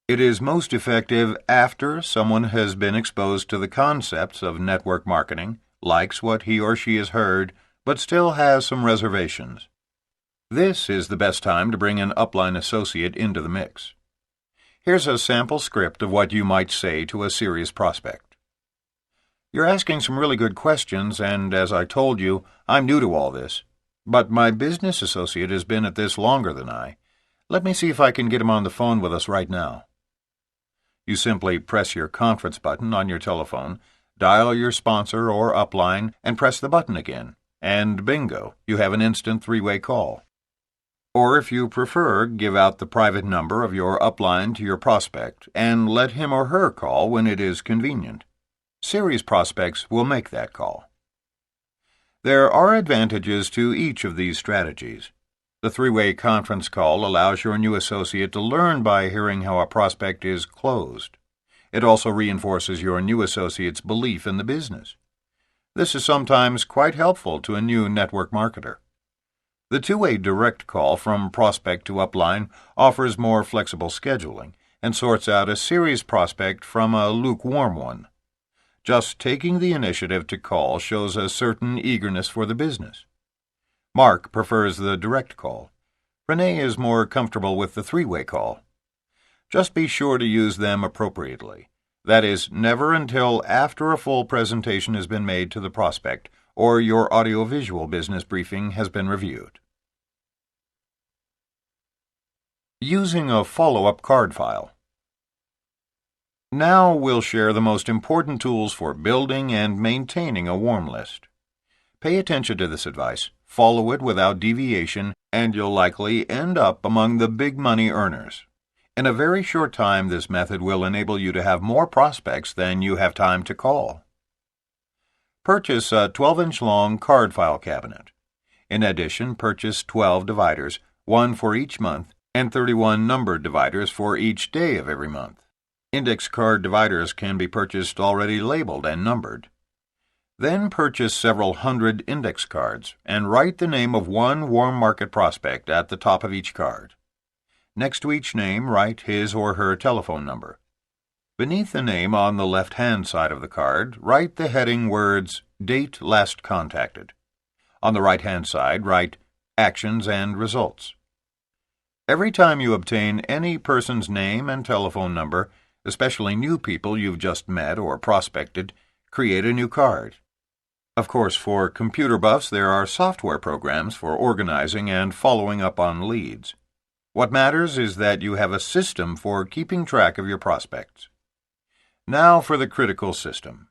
It is most effective after someone has been exposed to the concepts of network marketing, likes what he or she has heard, but still has some reservations. This is the best time to bring an upline associate into the mix. Here's a sample script of what you might say to a serious prospect. You're asking some really good questions, and as I told you, I'm new to all this. But my business associate has been at this longer than I. Let me see if I can get him on the phone with us right now. You simply press your conference button on your telephone, dial your sponsor or upline, and press the button again. And bingo, you have an instant three-way call. Or if you prefer, give out the private number of your upline to your prospect and let him or her call when it is convenient. Serious prospects will make that call. There are advantages to each of these strategies. The three-way conference call allows your new associate to learn by hearing how a prospect is closed. It also reinforces your new associate's belief in the business. This is sometimes quite helpful to a new network marketer. The two-way direct call from prospect to upline offers more flexible scheduling and sorts out a serious prospect from a lukewarm one. Just taking the initiative to call shows a certain eagerness for the business. Mark prefers the direct call. Renee is more comfortable with the three-way call. Just be sure to use them appropriately. That is, never until after a full presentation has been made to the prospect or your audiovisual business briefing has been reviewed. Using a follow-up card file. Now we'll share the most important tools for building and maintaining a warm list. Pay attention to this advice, follow it without deviation, and you'll likely end up among the big money earners. In a very short time, this method will enable you to have more prospects than you have time to call. Purchase a 12-inch long card file cabinet. In addition, purchase 12 dividers, 1 for each month, and 31 numbered dividers for each day of every month. Index card dividers can be purchased already labeled and numbered. Then purchase several hundred index cards and write the name of one warm market prospect at the top of each card. Next to each name, write his or her telephone number. Beneath the name on the left-hand side of the card, write the heading words Date Last Contacted. On the right-hand side, write Actions and Results. Every time you obtain any person's name and telephone number, especially new people you've just met or prospected, create a new card. Of course, for computer buffs, there are software programs for organizing and following up on leads. What matters is that you have a system for keeping track of your prospects. Now for the critical system.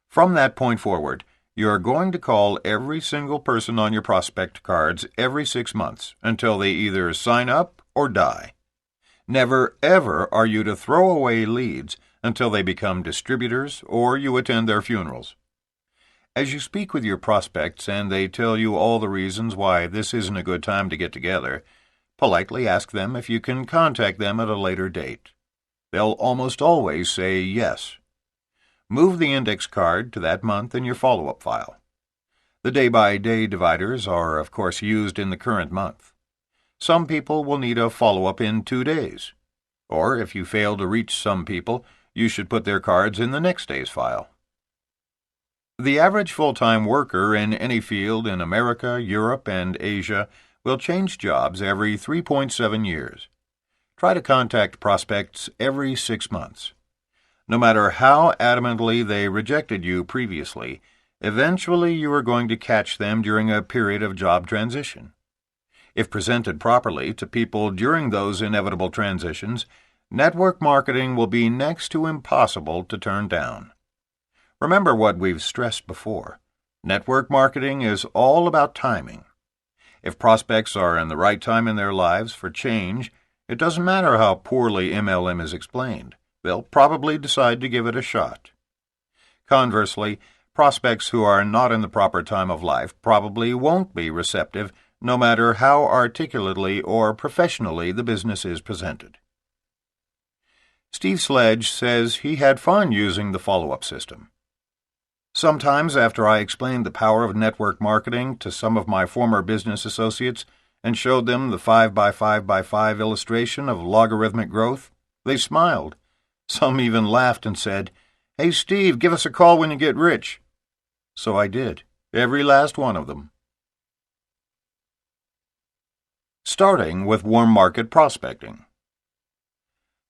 From that point forward, you are going to call every single person on your prospect cards every 6 months until they either sign up or die. Never, ever are you to throw away leads until they become distributors or you attend their funerals. As you speak with your prospects and they tell you all the reasons why this isn't a good time to get together, politely ask them if you can contact them at a later date. They'll almost always say yes. Move the index card to that month in your follow-up file. The day-by-day dividers are, of course, used in the current month. Some people will need a follow-up in 2 days. Or, if you fail to reach some people, you should put their cards in the next day's file. The average full-time worker in any field in America, Europe, and Asia will change jobs every 3.7 years. Try to contact prospects every 6 months. No matter how adamantly they rejected you previously, eventually you are going to catch them during a period of job transition. If presented properly to people during those inevitable transitions, network marketing will be next to impossible to turn down. Remember what we've stressed before. Network marketing is all about timing. If prospects are in the right time in their lives for change, it doesn't matter how poorly MLM is explained. They'll probably decide to give it a shot. Conversely, prospects who are not in the proper time of life probably won't be receptive, no matter how articulately or professionally the business is presented. Steve Sledge says he had fun using the follow-up system. Sometimes after I explained the power of network marketing to some of my former business associates and showed them the 5x5x5 illustration of logarithmic growth, they smiled. Some even laughed and said, "Hey, Steve, give us a call when you get rich." So I did, every last one of them. Starting with warm market prospecting.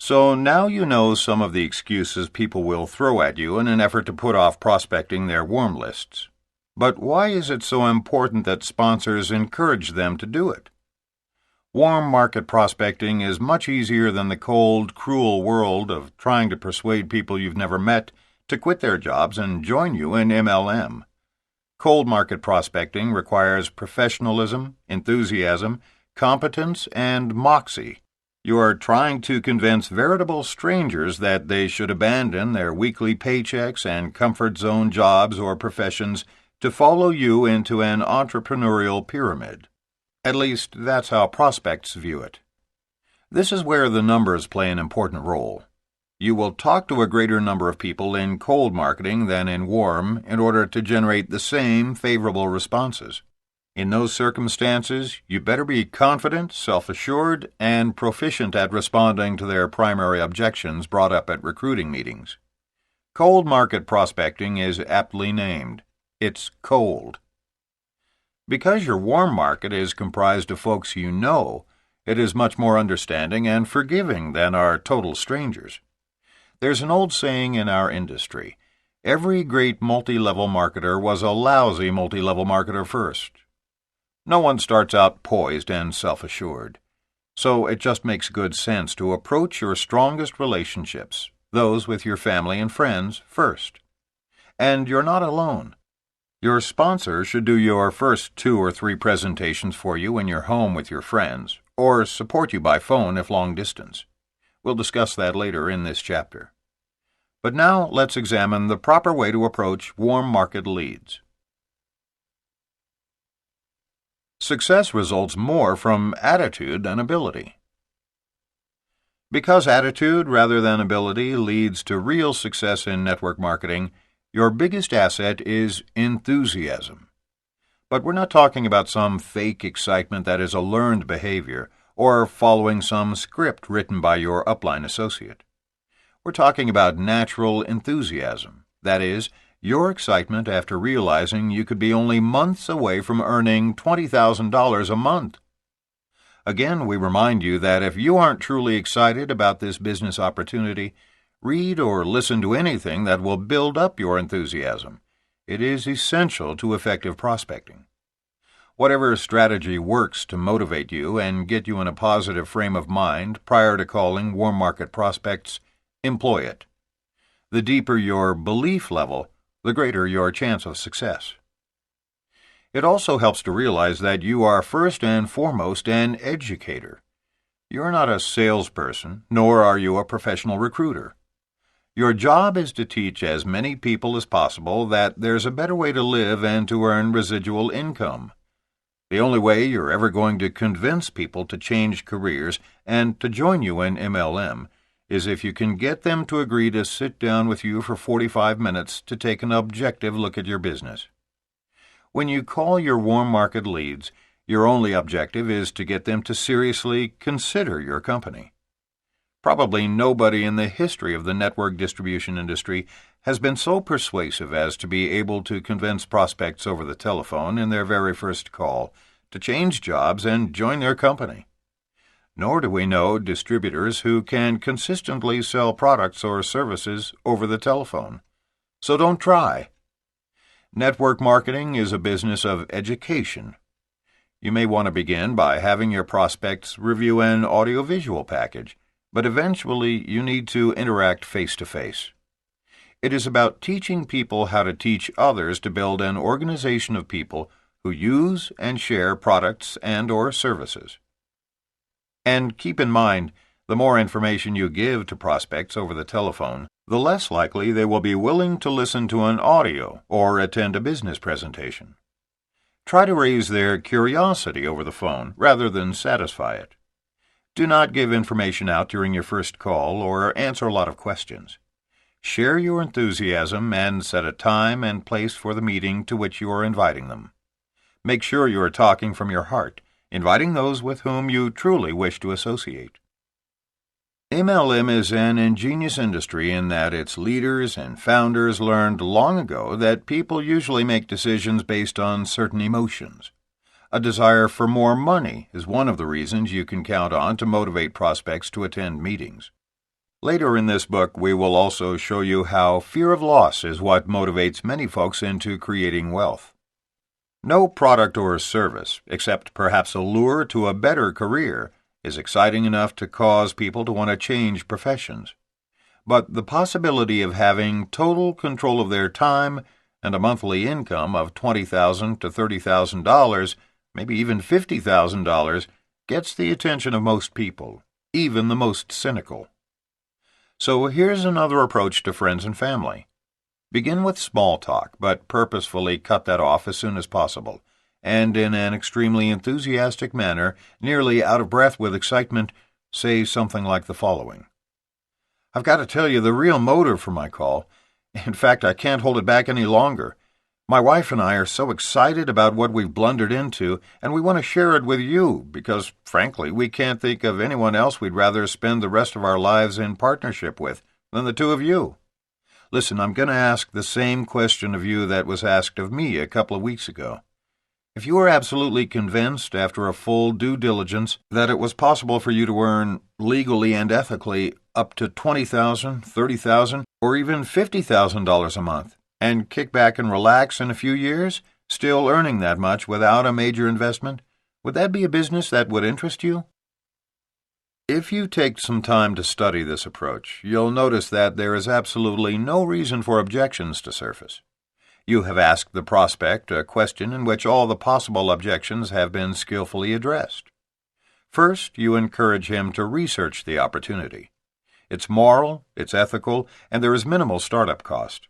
So now you know some of the excuses people will throw at you in an effort to put off prospecting their warm lists. But why is it so important that sponsors encourage them to do it? Warm market prospecting is much easier than the cold, cruel world of trying to persuade people you've never met to quit their jobs and join you in MLM. Cold market prospecting requires professionalism, enthusiasm, competence, and moxie. You are trying to convince veritable strangers that they should abandon their weekly paychecks and comfort zone jobs or professions to follow you into an entrepreneurial pyramid. At least, that's how prospects view it. This is where the numbers play an important role. You will talk to a greater number of people in cold marketing than in warm in order to generate the same favorable responses. In those circumstances, you better be confident, self-assured, and proficient at responding to their primary objections brought up at recruiting meetings. Cold market prospecting is aptly named. It's cold. Because your warm market is comprised of folks you know, it is much more understanding and forgiving than our total strangers. There's an old saying in our industry, every great multi-level marketer was a lousy multi-level marketer first. No one starts out poised and self-assured. So it just makes good sense to approach your strongest relationships, those with your family and friends, first. And you're not alone. Your sponsor should do your first 2 or 3 presentations for you in your home with your friends, or support you by phone if long distance. We'll discuss that later in this chapter. But now let's examine the proper way to approach warm market leads. Success results more from attitude than ability. Because attitude rather than ability leads to real success in network marketing, Your biggest asset is enthusiasm. But we're not talking about some fake excitement that is a learned behavior or following some script written by your upline associate. We're talking about natural enthusiasm, that is, your excitement after realizing you could be only months away from earning $20,000 a month. Again, we remind you that if you aren't truly excited about this business opportunity, read or listen to anything that will build up your enthusiasm. It is essential to effective prospecting. Whatever strategy works to motivate you and get you in a positive frame of mind prior to calling warm market prospects, employ it. The deeper your belief level, the greater your chance of success. It also helps to realize that you are first and foremost an educator. You're not a salesperson, nor are you a professional recruiter. Your job is to teach as many people as possible that there's a better way to live and to earn residual income. The only way you're ever going to convince people to change careers and to join you in MLM is if you can get them to agree to sit down with you for 45 minutes to take an objective look at your business. When you call your warm market leads, your only objective is to get them to seriously consider your company. Probably nobody in the history of the network distribution industry has been so persuasive as to be able to convince prospects over the telephone in their very first call to change jobs and join their company. Nor do we know distributors who can consistently sell products or services over the telephone. So don't try. Network marketing is a business of education. You may want to begin by having your prospects review an audiovisual package, but eventually you need to interact face-to-face. It is about teaching people how to teach others to build an organization of people who use and share products and/or services. And keep in mind, the more information you give to prospects over the telephone, the less likely they will be willing to listen to an audio or attend a business presentation. Try to raise their curiosity over the phone rather than satisfy it. Do not give information out during your first call or answer a lot of questions. Share your enthusiasm and set a time and place for the meeting to which you are inviting them. Make sure you are talking from your heart, inviting those with whom you truly wish to associate. MLM is an ingenious industry in that its leaders and founders learned long ago that people usually make decisions based on certain emotions. A desire for more money is one of the reasons you can count on to motivate prospects to attend meetings. Later in this book, we will also show you how fear of loss is what motivates many folks into creating wealth. No product or service, except perhaps a lure to a better career, is exciting enough to cause people to want to change professions. But the possibility of having total control of their time and a monthly income of $20,000 to $30,000, maybe even $50,000, gets the attention of most people, even the most cynical. So here's another approach to friends and family. Begin with small talk, but purposefully cut that off as soon as possible, and in an extremely enthusiastic manner, nearly out of breath with excitement, say something like the following. I've got to tell you the real motive for my call. In fact, I can't hold it back any longer. My wife and I are so excited about what we've blundered into, and we want to share it with you because, frankly, we can't think of anyone else we'd rather spend the rest of our lives in partnership with than the two of you. Listen, I'm going to ask the same question of you that was asked of me a couple of weeks ago. If you were absolutely convinced after a full due diligence that it was possible for you to earn legally and ethically up to $20,000, $30,000, or even $50,000 a month, and kick back and relax in a few years, still earning that much without a major investment, would that be a business that would interest you? If you take some time to study this approach, you'll notice that there is absolutely no reason for objections to surface. You have asked the prospect a question in which all the possible objections have been skillfully addressed. First, you encourage him to research the opportunity. It's moral, it's ethical, and there is minimal startup cost.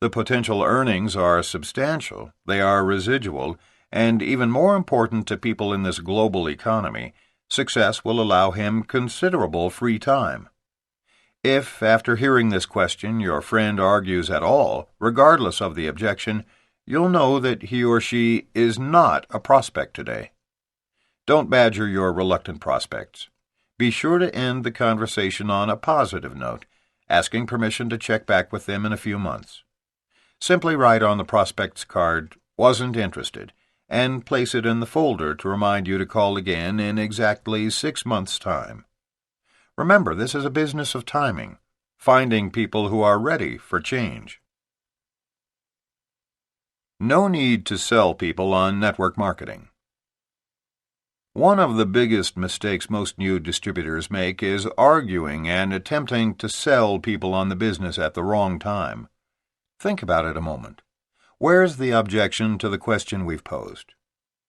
The potential earnings are substantial, they are residual, and even more important to people in this global economy, success will allow him considerable free time. If, after hearing this question, your friend argues at all, regardless of the objection, you'll know that he or she is not a prospect today. Don't badger your reluctant prospects. Be sure to end the conversation on a positive note, asking permission to check back with them in a few months. Simply write on the prospect's card, "Wasn't interested," and place it in the folder to remind you to call again in exactly 6 months' time. Remember, this is a business of timing, finding people who are ready for change. No need to sell people on network marketing. One of the biggest mistakes most new distributors make is arguing and attempting to sell people on the business at the wrong time. Think about it a moment. Where's the objection to the question we've posed?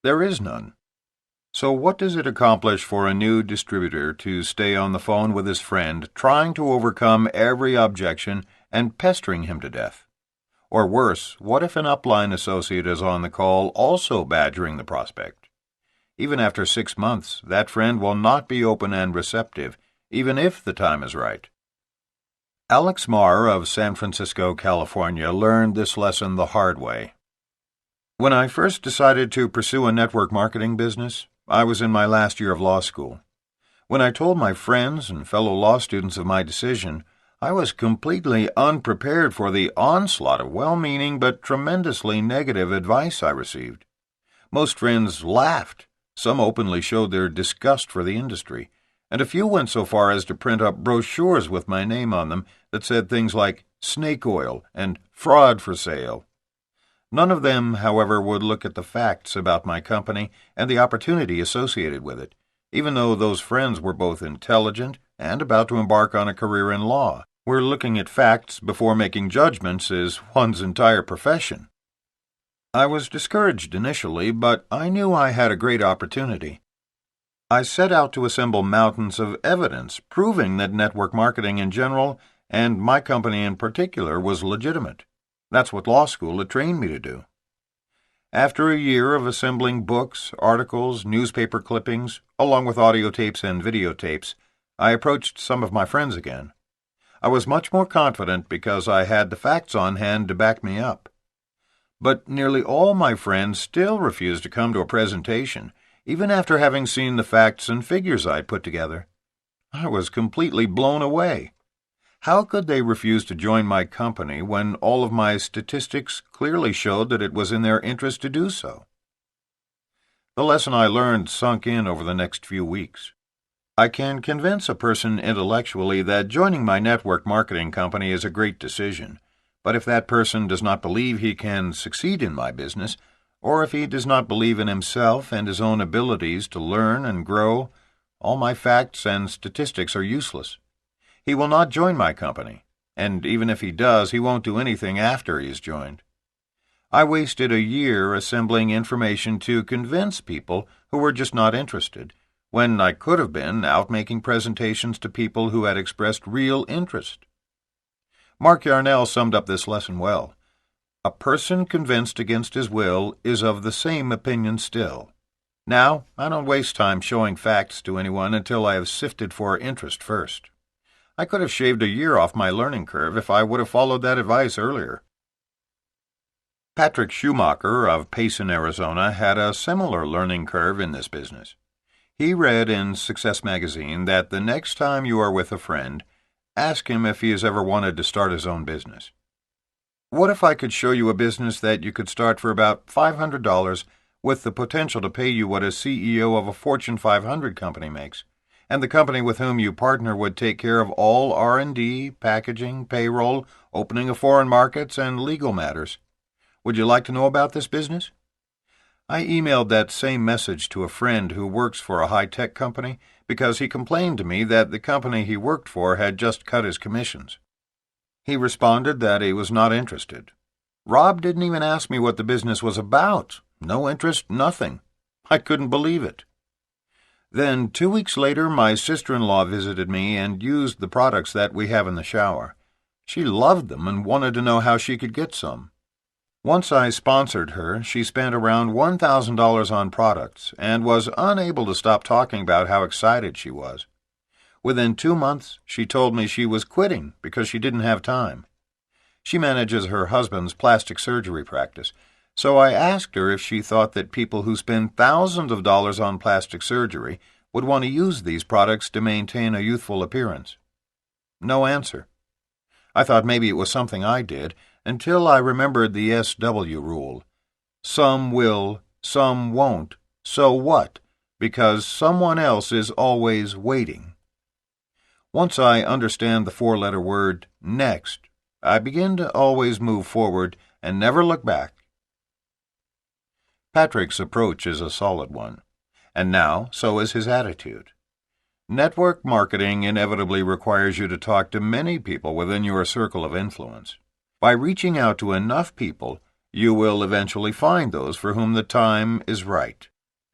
There is none. So what does it accomplish for a new distributor to stay on the phone with his friend, trying to overcome every objection and pestering him to death? Or worse, what if an upline associate is on the call also badgering the prospect? Even after 6 months, that friend will not be open and receptive, even if the time is right. Alex Marr of San Francisco, California, learned this lesson the hard way. When I first decided to pursue a network marketing business, I was in my last year of law school. When I told my friends and fellow law students of my decision, I was completely unprepared for the onslaught of well-meaning but tremendously negative advice I received. Most friends laughed. Some openly showed their disgust for the industry, and a few went so far as to print up brochures with my name on them that said things like snake oil and fraud for sale. None of them, however, would look at the facts about my company and the opportunity associated with it, even though those friends were both intelligent and about to embark on a career in law, where looking at facts before making judgments is one's entire profession. I was discouraged initially, but I knew I had a great opportunity. I set out to assemble mountains of evidence proving that network marketing in general, and my company in particular, was legitimate. That's what law school had trained me to do. After a year of assembling books, articles, newspaper clippings, along with audio tapes and videotapes, I approached some of my friends again. I was much more confident because I had the facts on hand to back me up. But nearly all my friends still refused to come to a presentation, even after having seen the facts and figures I'd put together. I was completely blown away. How could they refuse to join my company when all of my statistics clearly showed that it was in their interest to do so? The lesson I learned sunk in over the next few weeks. I can convince a person intellectually that joining my network marketing company is a great decision, but if that person does not believe he can succeed in my business, or if he does not believe in himself and his own abilities to learn and grow, all my facts and statistics are useless. He will not join my company, and even if he does, he won't do anything after he has joined. I wasted a year assembling information to convince people who were just not interested, when I could have been out making presentations to people who had expressed real interest. Mark Yarnell summed up this lesson well. A person convinced against his will is of the same opinion still. Now, I don't waste time showing facts to anyone until I have sifted for interest first. I could have shaved a year off my learning curve if I would have followed that advice earlier. Patrick Schumacher of Payson, Arizona, had a similar learning curve in this business. He read in Success magazine that the next time you are with a friend, ask him if he has ever wanted to start his own business. What if I could show you a business that you could start for about $500 with the potential to pay you what a CEO of a Fortune 500 company makes? And the company with whom you partner would take care of all R&D, packaging, payroll, opening of foreign markets, and legal matters. Would you like to know about this business? I emailed that same message to a friend who works for a high-tech company because he complained to me that the company he worked for had just cut his commissions. He responded that he was not interested. Rob didn't even ask me what the business was about. No interest, nothing. I couldn't believe it. Then, 2 weeks later, my sister-in-law visited me and used the products that we have in the shower. She loved them and wanted to know how she could get some. Once I sponsored her, she spent around $1,000 on products and was unable to stop talking about how excited she was. Within 2 months, she told me she was quitting because she didn't have time. She manages her husband's plastic surgery practice, so I asked her if she thought that people who spend thousands of dollars on plastic surgery would want to use these products to maintain a youthful appearance. No answer. I thought maybe it was something I did, until I remembered the SW rule. Some will, some won't, so what? Because someone else is always waiting. Once I understand the 4-letter word next, I begin to always move forward and never look back. Patrick's approach is a solid one, and now so is his attitude. Network marketing inevitably requires you to talk to many people within your circle of influence. By reaching out to enough people, you will eventually find those for whom the time is right.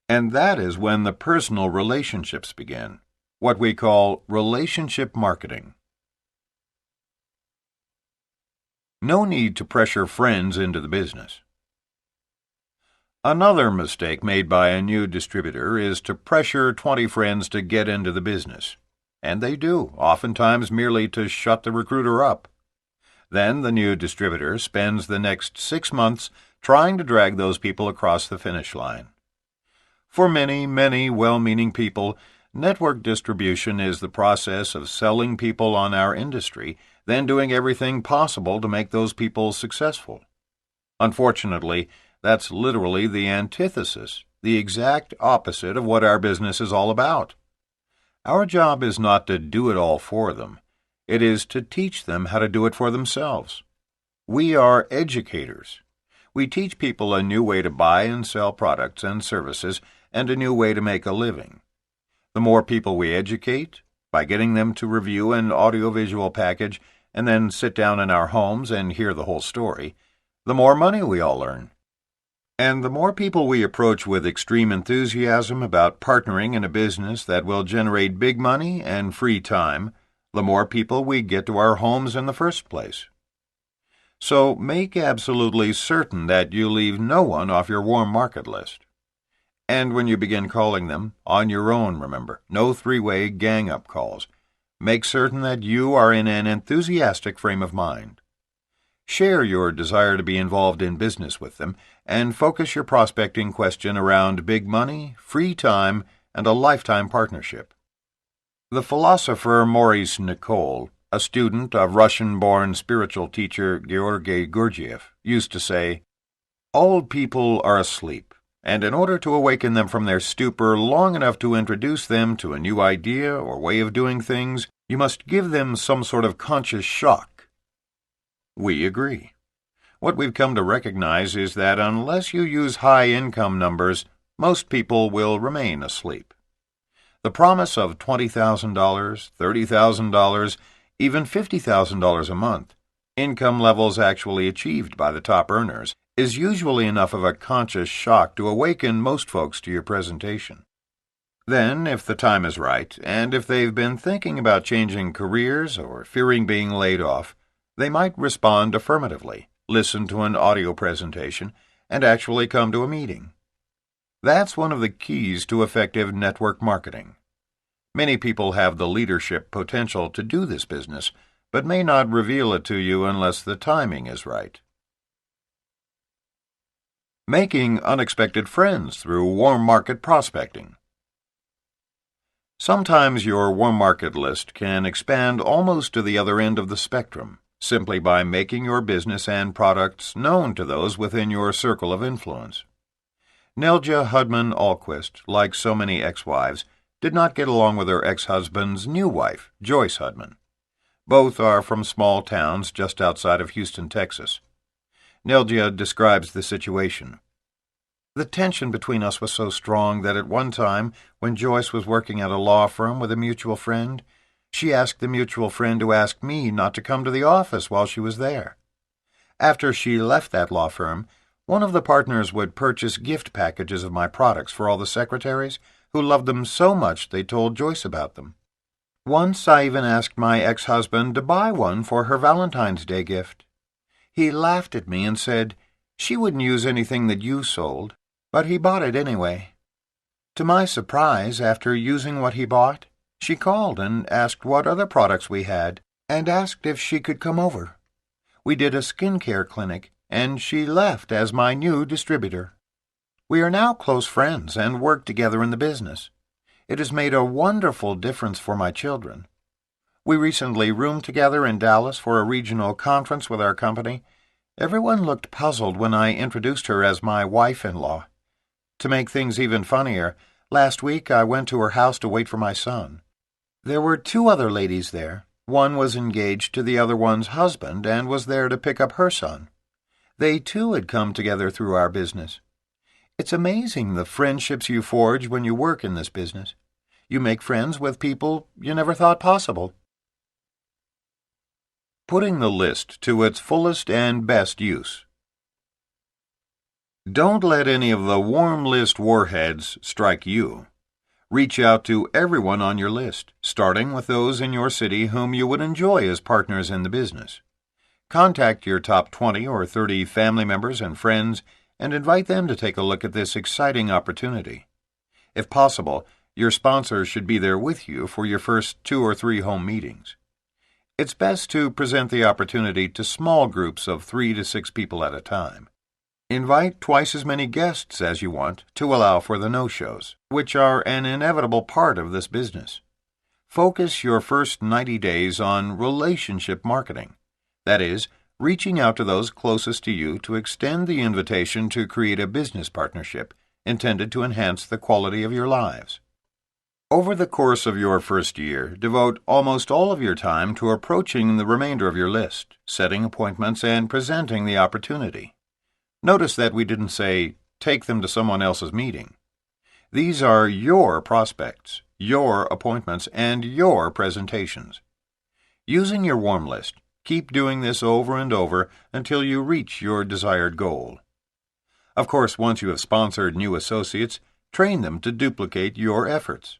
And that is when the personal relationships begin, what we call relationship marketing. No need to pressure friends into the business. Another mistake made by a new distributor is to pressure 20 friends to get into the business. And they do, oftentimes merely to shut the recruiter up. Then the new distributor spends the next 6 months trying to drag those people across the finish line. For many, many well-meaning people, network distribution is the process of selling people on our industry, then doing everything possible to make those people successful. Unfortunately, that's literally the antithesis, the exact opposite of what our business is all about. Our job is not to do it all for them. It is to teach them how to do it for themselves. We are educators. We teach people a new way to buy and sell products and services and a new way to make a living. The more people we educate, by getting them to review an audiovisual package and then sit down in our homes and hear the whole story, the more money we all earn. And the more people we approach with extreme enthusiasm about partnering in a business that will generate big money and free time, the more people we get to our homes in the first place. So make absolutely certain that you leave no one off your warm market list. And when you begin calling them, on your own, remember, no 3-way gang-up calls. Make certain that you are in an enthusiastic frame of mind. Share your desire to be involved in business with them, and focus your prospecting question around big money, free time, and a lifetime partnership. The philosopher Maurice Nicole, a student of Russian-born spiritual teacher Georgy Gurdjieff, used to say, "Old people are asleep, and in order to awaken them from their stupor long enough to introduce them to a new idea or way of doing things, you must give them some sort of conscious shock." We agree. What we've come to recognize is that unless you use high income numbers, most people will remain asleep. The promise of $20,000, $30,000, even $50,000 a month, income levels actually achieved by the top earners, is usually enough of a conscious shock to awaken most folks to your presentation. Then, if the time is right, and if they've been thinking about changing careers or fearing being laid off, they might respond affirmatively, listen to an audio presentation, and actually come to a meeting. That's one of the keys to effective network marketing. Many people have the leadership potential to do this business, but may not reveal it to you unless the timing is right. Making unexpected friends through warm market prospecting. Sometimes your warm market list can expand almost to the other end of the spectrum, simply by making your business and products known to those within your circle of influence. Nelja Hudman-Alquist, like so many ex-wives, did not get along with her ex-husband's new wife, Joyce Hudman. Both are from small towns just outside of Houston, Texas. Nelja describes the situation. "The tension between us was so strong that at one time, when Joyce was working at a law firm with a mutual friend, she asked the mutual friend to ask me not to come to the office while she was there. After she left that law firm, one of the partners would purchase gift packages of my products for all the secretaries, who loved them so much they told Joyce about them. Once I even asked my ex-husband to buy one for her Valentine's Day gift. He laughed at me and said, 'She wouldn't use anything that you sold,' but he bought it anyway. To my surprise, after using what he bought, She called and asked what other products we had, and asked if she could come over. We did a skincare clinic, and she left as my new distributor. We are now close friends and work together in the business. It has made a wonderful difference for my children. We recently roomed together in Dallas for a regional conference with our company. Everyone looked puzzled when I introduced her as my wife-in-law. To make things even funnier, last week I went to her house to wait for my son. There were 2 other ladies there. One was engaged to the other one's husband and was there to pick up her son. They too had come together through our business. It's amazing the friendships you forge when you work in this business. You make friends with people you never thought possible. Putting the list to its fullest and best use. Don't let any of the warm list warheads strike you. Reach out to everyone on your list, starting with those in your city whom you would enjoy as partners in the business. Contact your top 20 or 30 family members and friends and invite them to take a look at this exciting opportunity. If possible, your sponsor should be there with you for your first 2 or 3 home meetings. It's best to present the opportunity to small groups of 3 to 6 people at a time. Invite twice as many guests as you want to allow for the no-shows, which are an inevitable part of this business. Focus your first 90 days on relationship marketing. That is, reaching out to those closest to you to extend the invitation to create a business partnership intended to enhance the quality of your lives. Over the course of your first year, devote almost all of your time to approaching the remainder of your list, setting appointments, and presenting the opportunity. Notice that we didn't say, take them to someone else's meeting. These are your prospects, your appointments, and your presentations. Using your warm list, keep doing this over and over until you reach your desired goal. Of course, once you have sponsored new associates, train them to duplicate your efforts,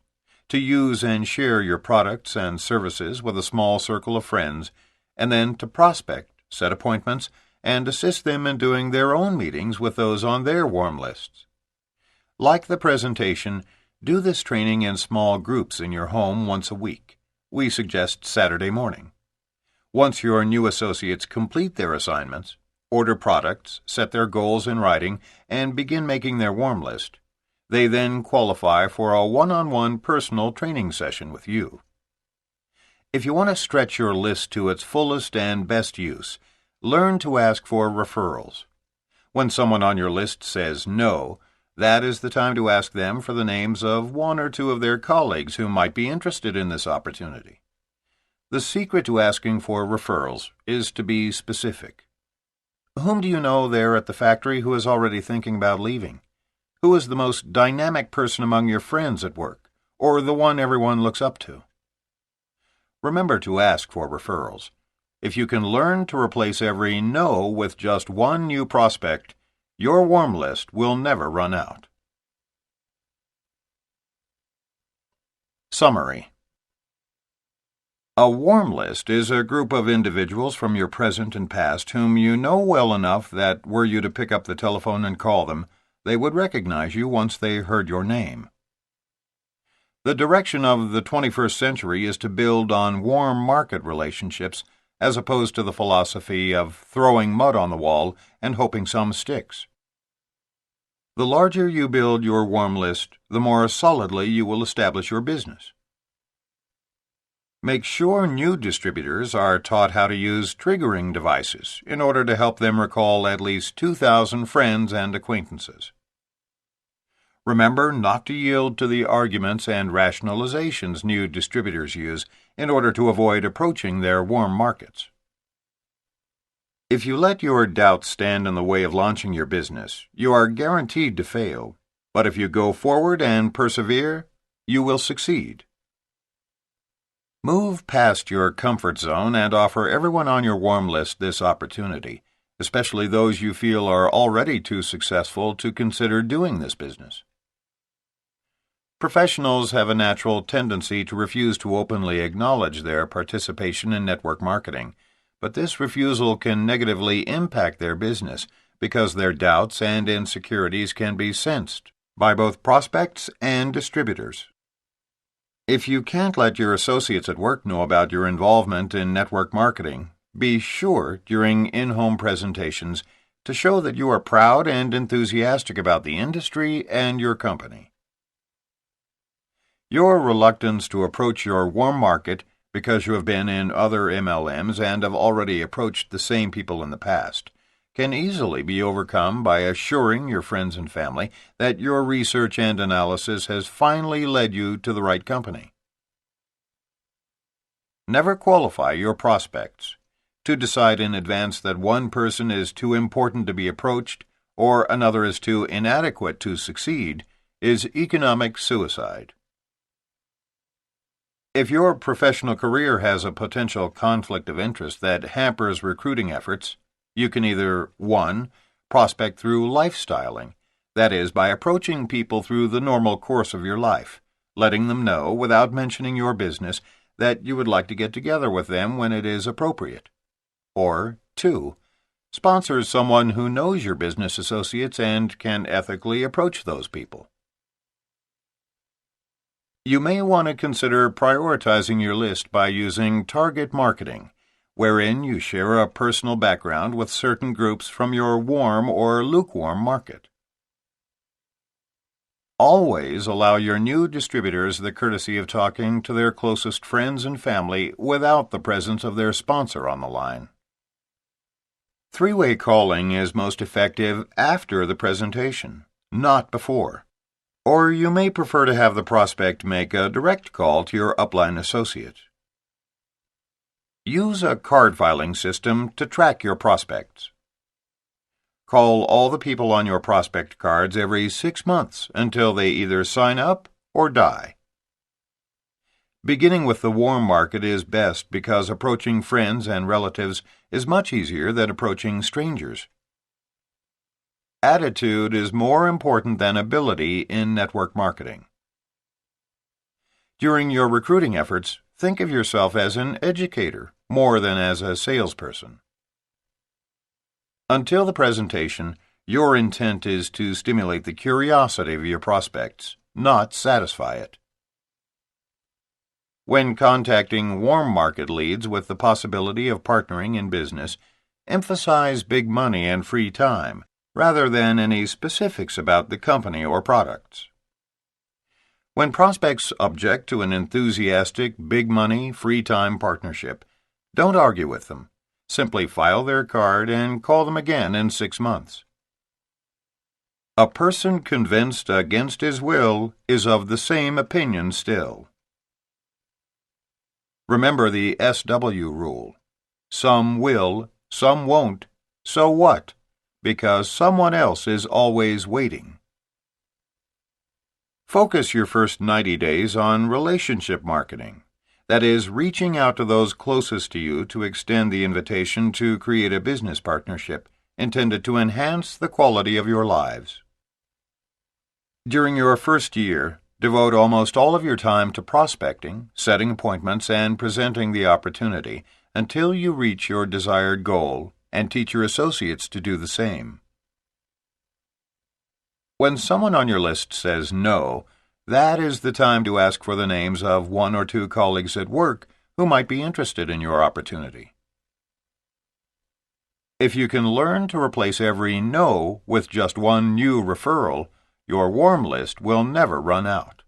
to use and share your products and services with a small circle of friends, and then to prospect, set appointments, and assist them in doing their own meetings with those on their warm lists. Like the presentation, do this training in small groups in your home once a week. We suggest Saturday morning. Once your new associates complete their assignments, order products, set their goals in writing, and begin making their warm list, they then qualify for a one-on-one personal training session with you. If you want to stretch your list to its fullest and best use, learn to ask for referrals. When someone on your list says no, that is the time to ask them for the names of 1 or 2 of their colleagues who might be interested in this opportunity. The secret to asking for referrals is to be specific. Whom do you know there at the factory who is already thinking about leaving? Who is the most dynamic person among your friends at work, or the one everyone looks up to? Remember to ask for referrals. If you can learn to replace every no with just 1 new prospect, your warm list will never run out. Summary. A warm list is a group of individuals from your present and past whom you know well enough that were you to pick up the telephone and call them, they would recognize you once they heard your name. The direction of the 21st century is to build on warm market relationships as opposed to the philosophy of throwing mud on the wall and hoping some sticks. The larger you build your warm list, the more solidly you will establish your business. Make sure new distributors are taught how to use triggering devices in order to help them recall at least 2,000 friends and acquaintances. Remember not to yield to the arguments and rationalizations new distributors use in order to avoid approaching their warm markets. If you let your doubts stand in the way of launching your business, you are guaranteed to fail. But if you go forward and persevere, you will succeed. Move past your comfort zone and offer everyone on your warm list this opportunity, especially those you feel are already too successful to consider doing this business. Professionals have a natural tendency to refuse to openly acknowledge their participation in network marketing, but this refusal can negatively impact their business because their doubts and insecurities can be sensed by both prospects and distributors. If you can't let your associates at work know about your involvement in network marketing, be sure during in-home presentations to show that you are proud and enthusiastic about the industry and your company. Your reluctance to approach your warm market because you have been in other MLMs and have already approached the same people in the past can easily be overcome by assuring your friends and family that your research and analysis has finally led you to the right company. Never qualify your prospects. To decide in advance that one person is too important to be approached or another is too inadequate to succeed is economic suicide. If your professional career has a potential conflict of interest that hampers recruiting efforts, you can either 1. Prospect through lifestyling, that is, by approaching people through the normal course of your life, letting them know, without mentioning your business, that you would like to get together with them when it is appropriate. Or 2. Sponsor someone who knows your business associates and can ethically approach those people. You may want to consider prioritizing your list by using target marketing, wherein you share a personal background with certain groups from your warm or lukewarm market. Always allow your new distributors the courtesy of talking to their closest friends and family without the presence of their sponsor on the line. Three-way calling is most effective after the presentation, not before. Or you may prefer to have the prospect make a direct call to your upline associate. Use a card filing system to track your prospects. Call all the people on your prospect cards every 6 months until they either sign up or die. Beginning with the warm market is best because approaching friends and relatives is much easier than approaching strangers. Attitude is more important than ability in network marketing. During your recruiting efforts, think of yourself as an educator more than as a salesperson. Until the presentation, your intent is to stimulate the curiosity of your prospects, not satisfy it. When contacting warm market leads with the possibility of partnering in business, emphasize big money and free time, rather than any specifics about the company or products. When prospects object to an enthusiastic, big money, free time partnership, don't argue with them. Simply file their card and call them again in 6 months. A person convinced against his will is of the same opinion still. Remember the SW rule. Some will, some won't, so what? Because someone else is always waiting. Focus your first 90 days on relationship marketing. That is, reaching out to those closest to you to extend the invitation to create a business partnership intended to enhance the quality of your lives. During your first year, devote almost all of your time to prospecting, setting appointments, and presenting the opportunity until you reach your desired goal and teach your associates to do the same. When someone on your list says no, that is the time to ask for the names of 1 or 2 colleagues at work who might be interested in your opportunity. If you can learn to replace every no with just one new referral, your warm list will never run out.